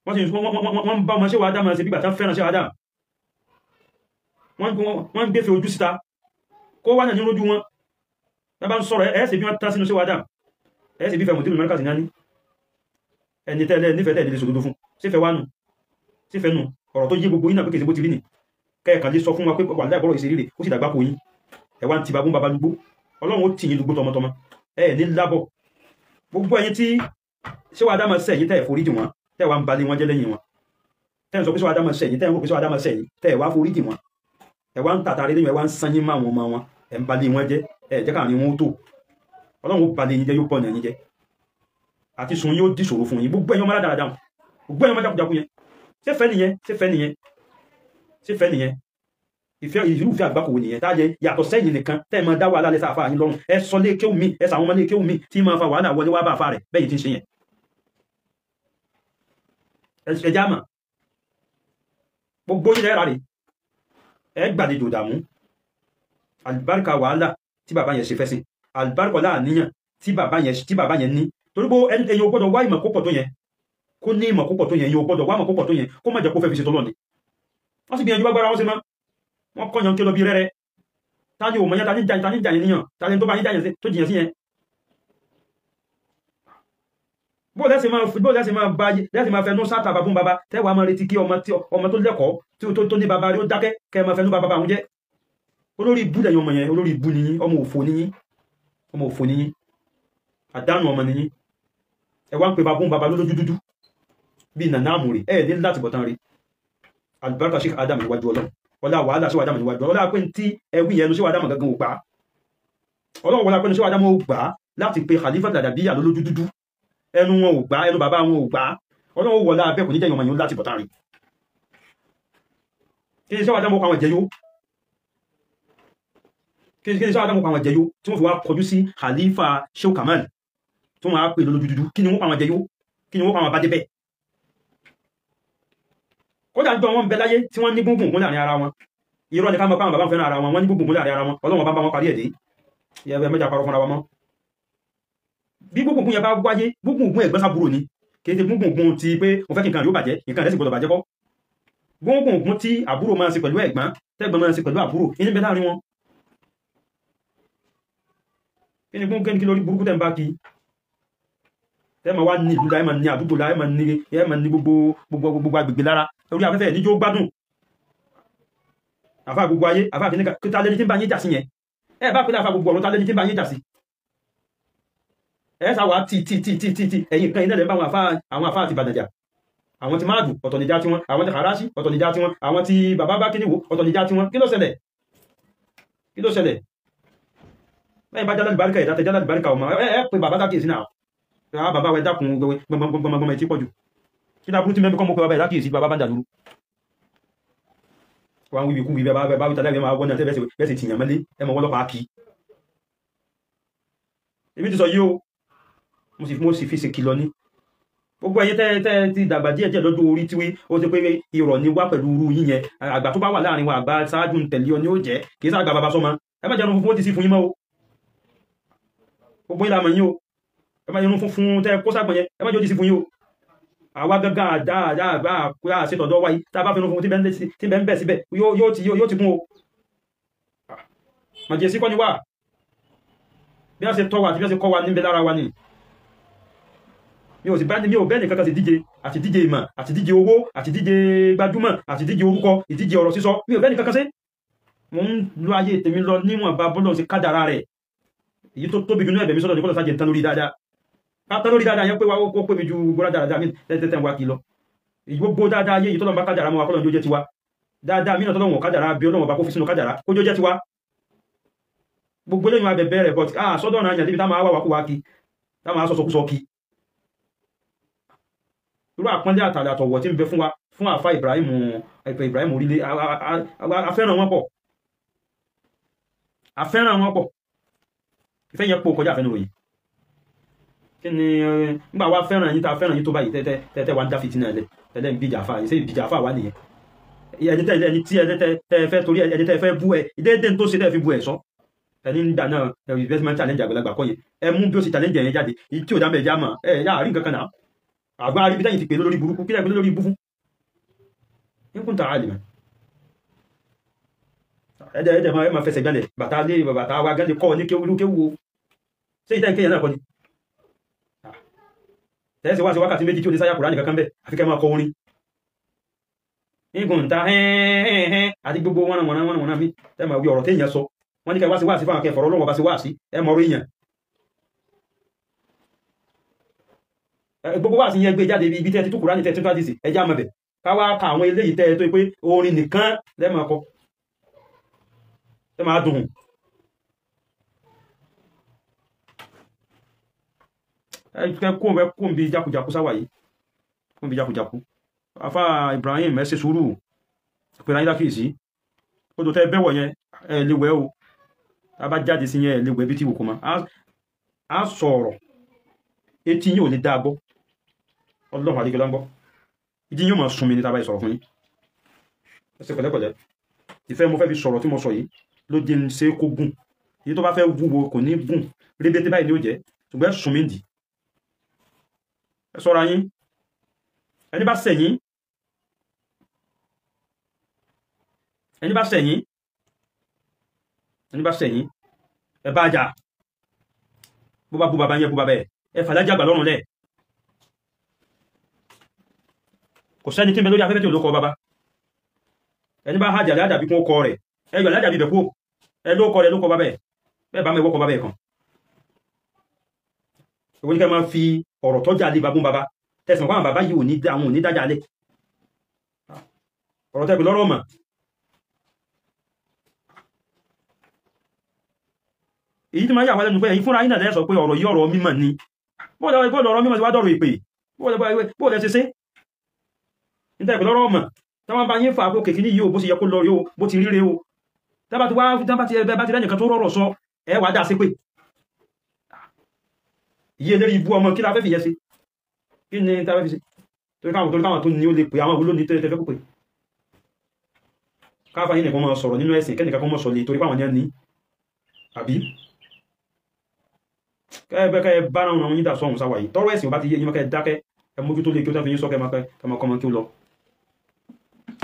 wọ́n ń bá ọmọ ṣé wàá dá máa ṣe bígbà tá fẹ́ràn ṣé wàá dá wọ́n ń gbéfẹ́ ojú síta kó wá náà ní lójú wọn bá ń sọ̀rọ̀ ẹ̀ ṣe bí wọ́n tá sínú ṣé wàá dá ẹ̀ ṣe bí fẹ́ mọ̀tí lùmọ́ríkà sí ní ẹni tẹ́lẹ̀ nífẹ̀ẹ́ tẹ́lẹ̀ lè sòdodo fún sífẹ́ wánu sífẹ́ nù ọ̀rọ̀ tó yé gbogbo yín náà pé kèsì bó ti rí nì kẹ́ẹ̀kan lè sọ fún wa pé wà láìbọ̀rọ̀ ìṣèrí rẹ̀ ó sì dàgbà kò yín ẹ̀ wá ń ti babú baba lúgbó ọlọ́run ó tì yín lúgbó tọmọtọmọ ẹ̀ ní lábọ̀ gbogbo ẹ̀yin tí ṣé wàá dá máa sẹ́yìn tẹ́ ẹ̀ foríjì wọn tẹ́ ẹ̀ wá ń balẹ̀ wọn jẹ́ lẹ́yìn wọn tẹ́ ẹ̀ sọ pé ṣé wàá dá máa sẹ́yìn tẹ́ ẹ̀ ń rò pé ṣé wàá dá máa sẹ́yìn tẹ́ ẹ̀ wá foríjì wọn ẹ̀ wá ń tàtàrí lẹ́yìn ẹ̀ wá ń sanyín má wọn ọmọ wọn ẹ̀ ń balẹ̀ wọn jẹ́ ẹ̀ jẹ́ káàrin wọn ó tò ọlọ́run ó balẹ̀ yín jẹ́ yóò pọ̀ ní ẹ̀yìn jẹ́ àti sùn yóò dìṣòro fún yín gbogbo ẹ̀yin ọmọ aládàádáhùn gbogbo ẹ̀yin ọmọ jákujàku yẹn ṣé fẹ́ nìyẹn ìfẹ́ àgbákòwò nìyẹn táyẹ yàtọ̀ sẹ́yìn nìkan tẹ́ ẹ máa dá wàhálà lẹ́sà àfáà yín lọ́rùn ẹ sọ lé kéwù mi ẹ sàwọn ọmọ lé kéwù mi tí máa fa wàhálà wọlé wá bá àfáà rẹ̀ bẹ́ẹ̀ yìí ti ń ṣe yẹn ẹ já mà gbogbo yín lẹ́ra rè ẹ gbàlejò dààmú àlùbáríkà wàhálà tí bàbá yẹn ṣe fẹ́ sí àlùbáríkà láàníyàn tí bàbá yẹn ní torí pé ẹ̀yin ò gbọ́dọ̀ wá ìmọ̀ kópọ̀ tó yẹn kó ní ìmọ̀ púpọ̀ tó yẹn yóò gbọ́dọ̀ wá ìmọ̀ púpọ̀ tó yẹn kó má jẹ́ kó fẹ́ fi ṣe tọ́lọ́ ni wọ́n sì gbìyànjú agbára wọn ṣe máa wọ́n kọ́yàn kí lọ bí rẹ́rẹ́ táyé òmọ̀ yẹn ta ní jà yẹn níyàn tàbí tó bá yín jà yẹn tó jìyàn sí yẹn bó lẹ́sìn máa fẹnu sáta bàbá fún bàbá tẹ́wàá máa retí kí ọmọ tó lẹ́kọ̀ọ́ tó ní bàbá rí ó dákẹ́ kẹ́ máa fẹnu bàbá àwọn jẹ́ olórí ibú lẹ́yìn ọmọ yẹn olórí ibú nìyí ọmọ òfò nìyí àdánù ọmọ nìyí ẹ wá ń pe bàbá fún bàbá lójú dúdú bí nàná àmúrí ẹ ní láti bọ̀tán rí alùbáríkà Sheikh Adam níwájú ọlọ́run ọlá wàhálà Sheikh Adam níwájú ọlá pé tí ẹwí yẹn Sheikh Adam gangan ò gbà ọlọ́run wọlá pé Sheikh Adam ò gbà láti pe Khalifa Ladabiyya lójú dúdú ẹnu wọn ò gbà ẹnu bàbá wọn ò gbà ọlọ́run wọlá abẹ́ kò ní jẹ́ ìyọmọ yẹn láti bọ̀tán rí kí ni Sheikh Adam ó kọ àwọn jẹyó kí ni Sheikh Adam ó kọ àwọn jẹyó tí wọ́n fi wá kọjú sí Khalifa Sheikh Kamal tó máa pè lójú dúdú kí ni wọ́n pa àwọn jẹyó kí ni wọ́n pa àwọn bá débẹ̀ kódà ń tọ́ wọn bẹ láyé tí wọ́n ní gbùngbùn kún láàrin ara wọn irọ́ ni ká mọ̀ pé àwọn bàbá ń fẹ́ràn ara wọn wọ́n ní gbùngbùn kún láàrin ara wọn ọlọ́wọ́n bá wọn parí ẹ̀dẹ́ yẹ mẹ́jà parọ́ fúnra wa mọ́ bí gbùngbùn kún yẹn bá wáyé gbùngbùn kún ẹ̀gbọ́n sábúrò ni kì í ṣe gbùngbùn kún ti pé mo fẹ́ kí nǹkan yóò bàjẹ́ nǹkan rẹ̀ sì gbọdọ̀ bàjẹ́ kọ́ gbùngbùn kún tí àbúrò máa ń ṣe pẹ̀lú ẹ̀gbọ́n tẹ́gbọ́n máa ń ṣe pẹ̀lú àbúrò ìní bẹ láàrin wọn kí ni gbùngbùn kí lórí burúkú tẹ́ ń bá kí ẹ ma wá ní ìlú la ẹ ma ní àdúgbò la ẹ ma ní gbogbo agbègbè lára orí afẹ́fẹ́ níjó gbádùn àfá gbogbo ayé àfá kí ní ta lẹ́ni tí ń bá yín jà sí yẹn ẹ bá pẹ́lẹ̀ àfá gbogbo ọ̀run ta lẹ́ni tí ń bá yín jà sí ẹ sáwà tí ẹ̀yìn kan ilẹ̀ bá àwọn àfá àti Ìbàdàn jà àwọn ti máàdù ọ̀tọ̀ níjà tí wọ́n àwọn ti Kàràṣí ọ̀tọ̀ níjà tí wọ́n àwọn ti bàbá bá kíníwò ọ̀tọ̀ níjà tí wọ́n kí ló ṣẹlẹ̀ lẹ́yìn bá jálá ìbáríkà ìdá tẹjálá ìbáríkà ọmọ ẹ pé bàbá dákìí sí náà bàbá wa dákun gbọmọgbọmọ ẹtí pọ̀jù kí náà burú tí mẹ́bí kọ́ mọ́ pé bàbá ìdákìí sí bàbá bá ń dàdúrú wọ́n wíbi kú wíbi bàbá wítà lẹ́gbẹ̀ẹ́ máa wọ́n náà bẹ́ẹ̀ sì tìyàn mẹ́lé ẹmọ ọlọ́pàá kí èmi ti sọ yíò mo sì fi ṣe kìlọ̀ ní gbogbo ẹ̀yin tẹ́ ti dàgbà díẹ̀ díẹ̀ lọ́dún orí tí ó ti pé irọ́ ni wá pẹ̀lú irú yín yẹn àgbà tó bá wà láàrin wa àgbà ṣáájú ń tẹ̀lé ọ ni ó jẹ́ kì í sàgbà bàbá sọmọ ẹ má jẹun funfun ó ti sí fún yín mọ́ o gbogbo yín làmọ̀ yín o ẹ má jẹun funfun tẹ́ kó sàgbọ̀n yẹn ẹ má jẹun ó ti sí fún yín o àwa gángan àdáàbá àṣetọ̀dọ̀ wáyé tá a bá fi funfun tí bẹ́ẹ̀ ń bẹ̀ síbẹ̀ yóò ti kún o màjèsí kọ́ ni wà bí wọ́n ṣe tọ́ wa àti bí wọ́n ṣe kọ́ wa níbẹ̀ lára wa ni mi ò bẹ́ẹ̀ nìkan kan sì díje àti díje ìmọ̀ àti díje owó àti díje gbajúmọ̀ àti díje orúkọ ìdíje ọ̀rọ̀ sísọ mi ò bẹ́ẹ̀ nìkan kan sí mo ń lo ayé tèmi lọ níwọ̀n bá bọ́lọ̀ sí kádàrá rẹ̀ èyí tó tóbi jù ní ẹ̀bẹ̀ mi sọ́dọ̀ ní kọ́lọ̀ sájẹ̀ tán lórí dáadáa tán lórí dáadáa yẹn pé ó pé mi ju gbọ́dá dáadáa mi tẹ́tẹ́ wá kí lọ gbogbo dáadáa ayé yìí tọ́lọ́ bá kádàrá mọ́ wa kọ́lọ̀ jó jẹ́ tiwa dáadáa mí náà tọ́lọ́ wọn kádàrá bí ọlọ́wọ́n bá kó fi sínú kádàrá kó jó jẹ́ tiwa gbogbo lẹ́yìn abẹ̀bẹ̀ rẹ̀ but sọ́dọ̀ náà yàn débi táwọn awà wákúwá kí táwọn asọ́sọkúsọ kí irú àpọ́nlé àtàlẹ̀ àtọ̀wọ̀ tí ń bẹ fún wa fún àfá Ibrahim Orílé afẹ́ràn wọn pọ̀ ìfẹ́ yẹn pọ̀ kọjá àfẹ́nu ròyìn kí ni nígbà wá fẹ́ràn yín ta fẹ́ràn yín tó báyìí tẹ́tẹ́ wá ń dá fìtínà ẹlẹ́ tẹ́lẹ̀ ń bíjà àfà yìí sí ìbíjà àfà wà nìyẹn ẹni tí ẹni fẹ́ torí ẹni tẹ́ fẹ́ bú ẹ ìdéédé tó ṣe tẹ́ fi bú ẹ sọ ẹni ń gbà náà investment challenge àgbàlagbà kọ́ yẹn ẹ mú bí ó ṣe challenge yẹn jáde èyí tí ò dá mẹ́ẹ̀já mọ̀ ẹ láàrin kankan náà àgbà aríbi tẹ́yìn ti pè lórí burúkú kí lẹ́gbẹ̀ẹ́ lórí ibú fún níkùn tàà lè mẹ́ ẹ̀dẹ̀ ma fẹsẹ̀ gbẹ́lẹ̀ bàtà wa gẹ́lẹ̀ kọ́ ní kéwú ṣe ìtẹ́ ìkéyàn náà kọ́ ni tẹ́ẹ̀sì wá sí wákàtí méjì tí ó ní sáyà Kùránì kankan bẹ́ àfikẹ́ máa kọ orin níkùn ta hẹ́ẹ̀hẹ́ àti gbogbo wọn mi tẹ́ẹ̀mà wí ọ̀rọ̀ téèyàn sọ wọ́n ní kẹ́ wá sí wá sí fáwọn akẹ́fọ̀rọ̀ Ọlọ́run bá sí wá sí ẹ mọ̀rọ̀ èèyàn gbogbo wá sí yẹn gbé jáde ibi tẹ́ ti tú Kùránì tẹ́ tí tàdísì ẹjá mọ̀bẹ̀ káwá ka àwọn eléyìí tẹ́ tó pé orin nìkan lẹ́mọ̀ ọkọ̀ ẹ máa dùn kún bí jákujàkú sáwà yìí kún bí jákujàkú afá Ibrahim ẹ ṣe sùúrù pẹ̀lú ayédákìsí odò tẹ́ bẹ́wọ̀ yẹn ẹ léwẹ́ o tá bá jáde sí yẹn ẹ léwẹ́ bí tí wò kó ma a sọ̀rọ̀ etí yóò ní dáagbọ́ ọlọ́run àdíkẹ́ lọ́gbọ́ ìdí yóò máa súnmi ní tàbí ìsọ̀rọ̀ fún yín ẹsẹ̀ pẹ̀lẹ́pẹ̀lẹ́ ìfẹ́ mo fẹ́ fi sọ̀rọ̀ tí mo sọ yìí ló dé ń ṣe kó gùn èyí tó bá fẹ́ wúwo kò ní gùn rébété báyìí ni ó jẹ́ ṣùgbọ́n súnmi dì ẹ ṣọ́ra yín ẹni bá ṣẹ̀yìn ẹ bá jà bó bá bú bàbá yẹn bú bàbá ẹ fàlájà gbà lọ́rùn lẹ̀ kò sẹ́ni tí ń bẹ lórí afẹ́fẹ́ tí ò ló kọ bàbá ẹni bá hajjà ládàbí kún ọkọ rẹ̀ ẹgbẹ̀ ládàbí bẹ̀ kú ẹ ló kọ rẹ̀ ló kọ bàbá ẹ̀ bẹ́ẹ̀ bá mẹ́wọ́ kọ bàbá ẹ̀ kan ìwọ́n ní ká máa fi ọ̀rọ̀ tọ́jà lé babún bàbá tẹ̀sán pàwọn bàbá yìí àwọn ò ní dájà lẹ̀ ọ̀rọ̀ tẹ́gbẹ̀ lọ́rọ̀ mọ̀ èyí tí máa yà wá lẹ́nu pé ẹ̀yin fúnra yín náà lẹ́ sọ pé ọ̀rọ̀ yìí ọ̀rọ̀ mímọ̀ ni bóòlù ọ̀rọ̀ mímọ̀ sí wá dọ̀rọ̀ ìpè bóòlù ẹ ṣe ṣe níta ìpè lọ́rọ̀ ọmọ táwọn bá yín fà kó kèkì ní yíò bó sì yẹ kó lọ rí o bó ti ríre o tábà ti rẹ́nìkan tó rọ̀rọ̀ sọ ẹ wà dá sí pé iye lérí ibú ọmọ kí la fẹ́ fi yẹ sí kí ni ta fẹ́ fi sí torí káwọn tó ní ó lè pè àwọn olóòní tẹ́lẹ̀ fẹ́ kó pè káfà yín nìkan mọ́ sọ̀rọ̀ nínú ẹ̀sìn kẹ́nìkan kan mọ́ sọ lè torí káwọn ní àbí kẹ́ẹ̀bẹ́kẹ́ bá náà wọn yídà sọ́hun sáwà yìí tọ́rọ ẹ̀sìn ò bá ti yé yín mọ́kẹ́ dákẹ́ ẹ mójú tó lè kí ó tẹ́fẹ́ yín sọ́kẹ́ kọmọ kí ó lọ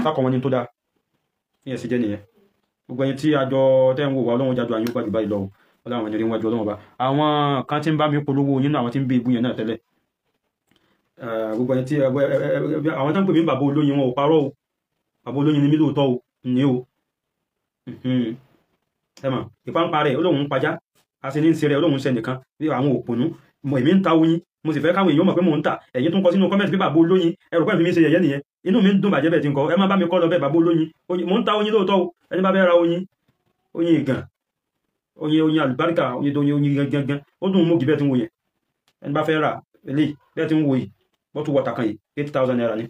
tákọ̀ wọn ni tó dáa ní ẹ̀sìn jẹ́ nìyẹn gbogbo ẹ̀yin tí àjọ tẹ́ ń wò wá ọlọ́run jájọ àyíkọ́ jù báyìí lọ ọlọ́run ẹni rí wájú ọlọ́run ọba àwọn kan tí ń bá mi polówó yín náà àwọn tí ń bí ibú yẹn náà tẹ́lẹ̀ gbogbo ẹ̀yin tí àwọn tó ń pè mí bàbá olóyin wọn ò parọ́ o bàbá olóyin ni mí lóòótọ́ o ní o ẹmọ̀ ìpánpá rẹ̀ olóhun pajá a sì ní ń ṣe rẹ̀ olóhun ṣe nìkan bí àwọn òpònú mọ̀ èmi ń ta oyin mo sì fẹ́ káwọn èèyàn mọ̀ pé mò ń tà ẹ̀yin tó ń kọ sínú kọ́mẹ́ntì pé bàbá olóyin ẹrù pẹ́ fi mí ṣe yẹ̀yẹ́ nìyẹn inú mi ń dùn bàjẹ́ bẹ̀ tí ń kọ ẹ má bá mi kọ́ lọ bẹ́ẹ̀ bàbá olóyin mò ń ta oyin lóòótọ́ o ẹni bá fẹ́ ra oyin ìgàn oyin àlùbáríkà oyin gangan ó dùn mú kì bẹ́ẹ̀ tí ń wo yẹn ẹni bá fẹ́ ra eléyìí bẹ́ẹ̀ tí ń wo yìí bọ́tù wọ̀tà kan yìí 8,000 naira ni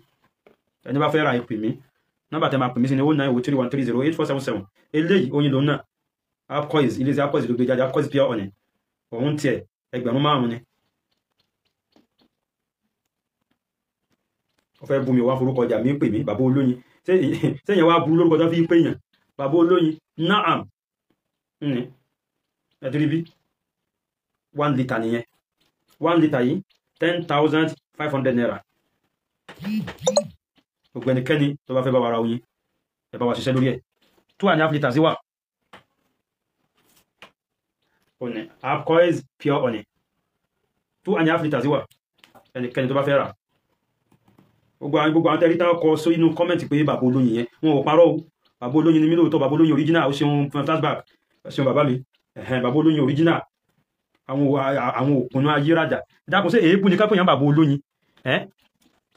ẹni bá fẹ́ ra ìpè mí nọ́mbà tẹ́ máa pè mí sí ni 09031308477 eléyìí oyin lòun náà Apcois ilé iṣẹ́ Apcois ló gbé jáde Apcois pure honey òun tiẹ̀ 5,000 ni ó fẹ́ bú mi wá forúkọ ọjà mi ń pè mí bàbá olóyin sẹ́yìn wá burú lórúkọ tó fi pè yàn bàbá olóyin naam ẹ̀dùrí bí 1 litre nìyẹn 1 litre yìí 10,500 naira gbogbo ẹnikẹ́ni tó bá fẹ́ bá wa ra oyin ẹ bá wa ṣiṣẹ́ lórí ẹ̀ 2.5 litres wà honey Abcois pure honey 2.5 litres wà ẹnikẹ́ni tó bá fẹ́ rà gbogbo àwọn tẹ́rí tán kọ sí inú kọ́mẹ̀ntì pé bàbá olóyin yẹn wọn ò parọ́ o bàbá olóyin ni mí lóòótọ́ bàbá olóyin original ó ṣeun flashback ó ṣeun bàbá mi bàbá olóyin original àwọn òpinnu ayérajà dákun sí èébú ni kápẹ́yàn bàbá olóyin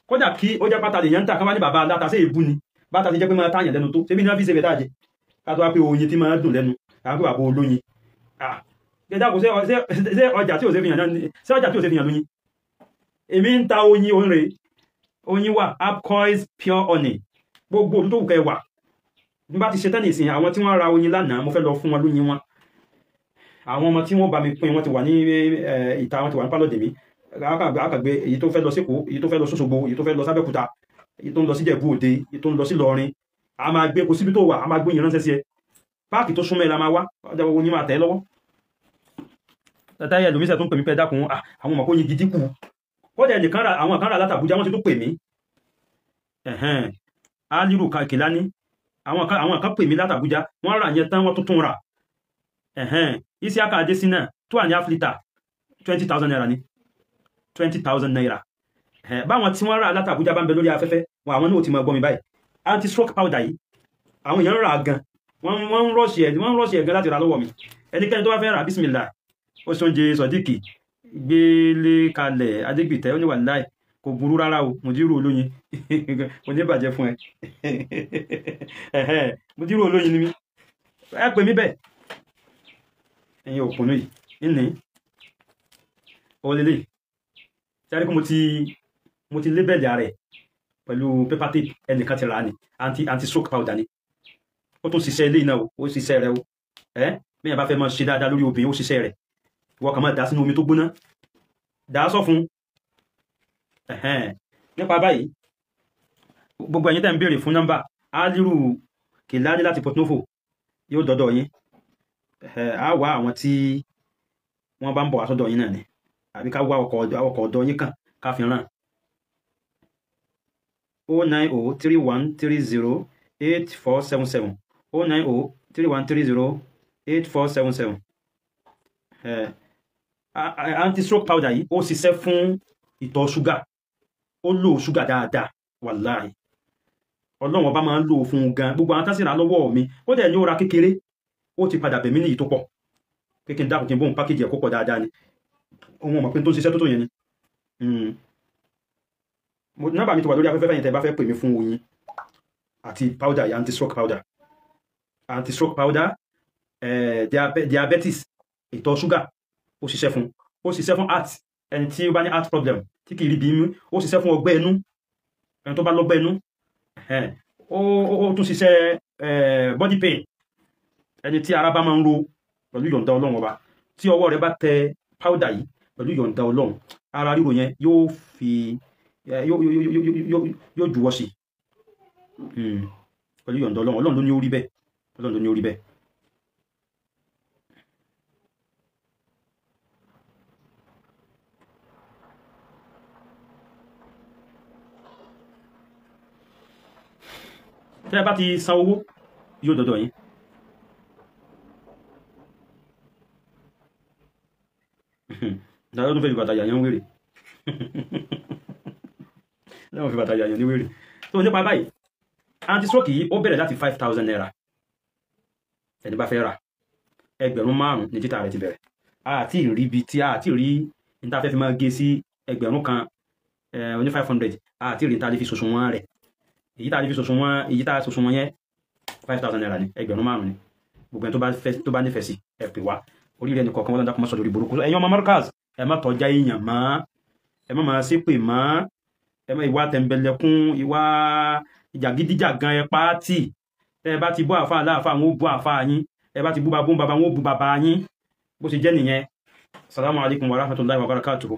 kódà kí ó jẹ́ pátá lè yẹn ń tà kán wá ní bàbá aláta sí èébú ni bàtà ti jẹ́ pé máa táyàn lẹ́nu tó ṣébí ní wọ́n fi ṣe bẹ̀tà jẹ ká tó wá pé oyin tí máa dùn lẹ́nu àwọn pé bàbá olóyin dákun sí ọjà tí ò ṣe fi hàn náà sí ọjà tí ò ṣe fi hàn lóyin èmi ń ta oyin òǹrè oyin wà Abcois pure honey gbogbo olú tó wù kẹ́ wà bí bá ti ṣe tẹ́nì ìsìn àwọn tí wọ́n ra oyin lánàá mo fẹ́ lọ fún wọn lóyin wọn àwọn ọmọ tí wọ́n bá mi pín wọ́n ti wà ní ìta wọ́n ti wà ní pálọ̀ dèmí àkàgbé èyí tó fẹ́ lọ síkò èyí tó fẹ́ lọ sóṣogbo èyí tó fẹ́ lọ sábẹ́kúta èyí tó ń lọ sí Jẹ̀bú Òde èyí tó ń lọ sí Ìlọrin a máa gbé kò síbi tó wà a máa gbé yín ránṣẹ́ sí ẹ páàkì tó súnmọ́ ẹ la máa wá ọjà oyin máa tẹ̀ ẹ́ lọ́wọ́ tata yẹ lómi sẹ tó ń pè mí pẹ́ dákun àwọn ọmọ kò yin gidi kù kódà ẹnìkan ra àwọn kan rà látàbújá wọ́n ti tó pè mí aliru Kìlání àwọn kan pè mí látàbújá wọ́n rà yẹn tán wọ́n tuntun rà Isiaka Adesina 2.5 litre 20,000 naira ni 20,000 naira báwọn tí wọ́n rà látàbújá bá ń bẹ lórí afẹ́fẹ́ wọn àwọn náà ti máa gbọ́ mi báyìí anti-stroke powder yìí àwọn èèyàn rà gan wọ́n ń rọ́ọ̀ṣì ẹ̀ gan láti rà lọ́wọ́ mi ẹnikẹ́ni tó bá fẹ́ rà bismillah ó ṣoúnjẹ sọ̀díkì gbélé kalẹ̀ adégbìtẹ́ ó ní wàláì kò burú rárá o Mudiru olóyin kò ní bàjẹ́ fún ẹ Mudiru olóyin ni mí ẹ pè mí bẹ́ẹ̀ ẹ̀yin òkùnú yìí ní olélè ṣáà rí pé mo ti lébẹ̀lì ara ẹ̀ pẹ̀lú paper tape ẹnìkan ti rà á ní anti-stroke powder ni ó tún ṣiṣẹ́ ilé iná ó ṣiṣẹ́ rẹ o bí yẹn bá fẹ́ máa ṣe dáadáa lórí obìnrin ó ṣiṣẹ́ rẹ̀ wọ́n kàn máa dá sínú omi tó gbóná dá sọ fún nípa báyìí gbogbo ẹ̀yin tẹ́ ń béèrè fún nọ́mbà Aliru Kìlání láti Port Novo yóò dọ́dọ̀ yín á wá àwọn tí wọ́n bá ń bọ̀ wá sọ́dọ̀ yín náà ni àbí ká wá ọkọ̀ ọ̀dọ̀ yín kàn ká fi ràn 09031308477 09031308477 anti-stroke powder yìí ó ṣiṣẹ́ fún ìtọ̀ ṣúgà ó lò ṣúgà dáadáa wàláhì ọlọ́run ọba máa ń lò fún un gan gbogbo àwọn tásìrà lọ́wọ́ mi ó dẹ̀ ní ó ra kékeré ó ti padà bẹ̀mí ní èyí tó pọ̀ kékeré dákùn kí n bóun pákéjì ẹ̀kọ́ pọ̀ dáadáa ni ohun ọmọ pé tó ń ṣiṣẹ́ tó tó yẹn ni nọ́mbà mi ti wà lórí afẹ́fẹ́ yẹn tẹ́ bá fẹ́ pè mí fún oyin àti powder yìí anti-stroke powder diabetes ìtọ̀ ṣúgà ó ṣiṣẹ́ fún heart ẹni tí ó bá ní heart problem tí kì í rí bí mú ó ṣiṣẹ́ fún ọgbẹ́ inú ẹni tó bá lọ́gbẹ́ inú ó tún ṣiṣẹ́ body pain ẹni tí ara bá máa ń ro pẹ̀lú yọ̀ǹda ọlọ́run ọba tí ọwọ́ rẹ bá tẹ powder yìí pẹ̀lú yọ̀ǹda ọlọ́run ara ríro yẹn yóò juwọ́ sí pẹ̀lú yọ̀ǹda ọlọ́run ló ní ó rí bẹ́ẹ̀ tẹ́ bá ti san owó yóò dọ́dọ̀ yín dáadọ́ tó fẹ́ fi bàtà yàyàn wèrè lẹ́wọ̀n fi bàtà yàyàn ní wèrè tó nípa báyìí anti-stroke yìí ó bẹ̀rẹ̀ láti 5,000 naira ẹni bá fẹ́ rà 5,000 ní títà rẹ̀ ti bẹ̀rẹ̀ àti rí ibi tí àti rí ìtafẹ́ fi máa gé sí 1,000 kan oní 500 àti rí ìta lè fi ṣoṣùn wọn rẹ̀ èyí tá a lè fi ṣoṣùn wọn èyí tá a ṣoṣùn wọn yẹn 5,000 naira ni 5,000 ni gbogbo ẹni tó bá nífẹ̀ẹ́ sí ẹ pè wá oríire ẹnì kọ̀ọ̀kan wọn lọ́dọ̀ kọ́ mọ́ sọ lórí burúkú ẹ̀yin ọmọ Markaz ẹ má tọ́já èèyàn mọ́ ẹ má máa ṣépè mọ́ ẹ má ìwà tẹ̀m̀bẹ̀lẹ̀kún ìwà ìjàgídíjàgan ẹ pàátì tẹ́ ẹ bá ti bú àfáà láàfáà wọn ó bú àfáà yín ẹ bá ti bú bàbá wọn ó bú bàbá yín bó ṣe jẹ́ nìyẹn. Assalamu alaikum warahmatullahi wabarakatuh.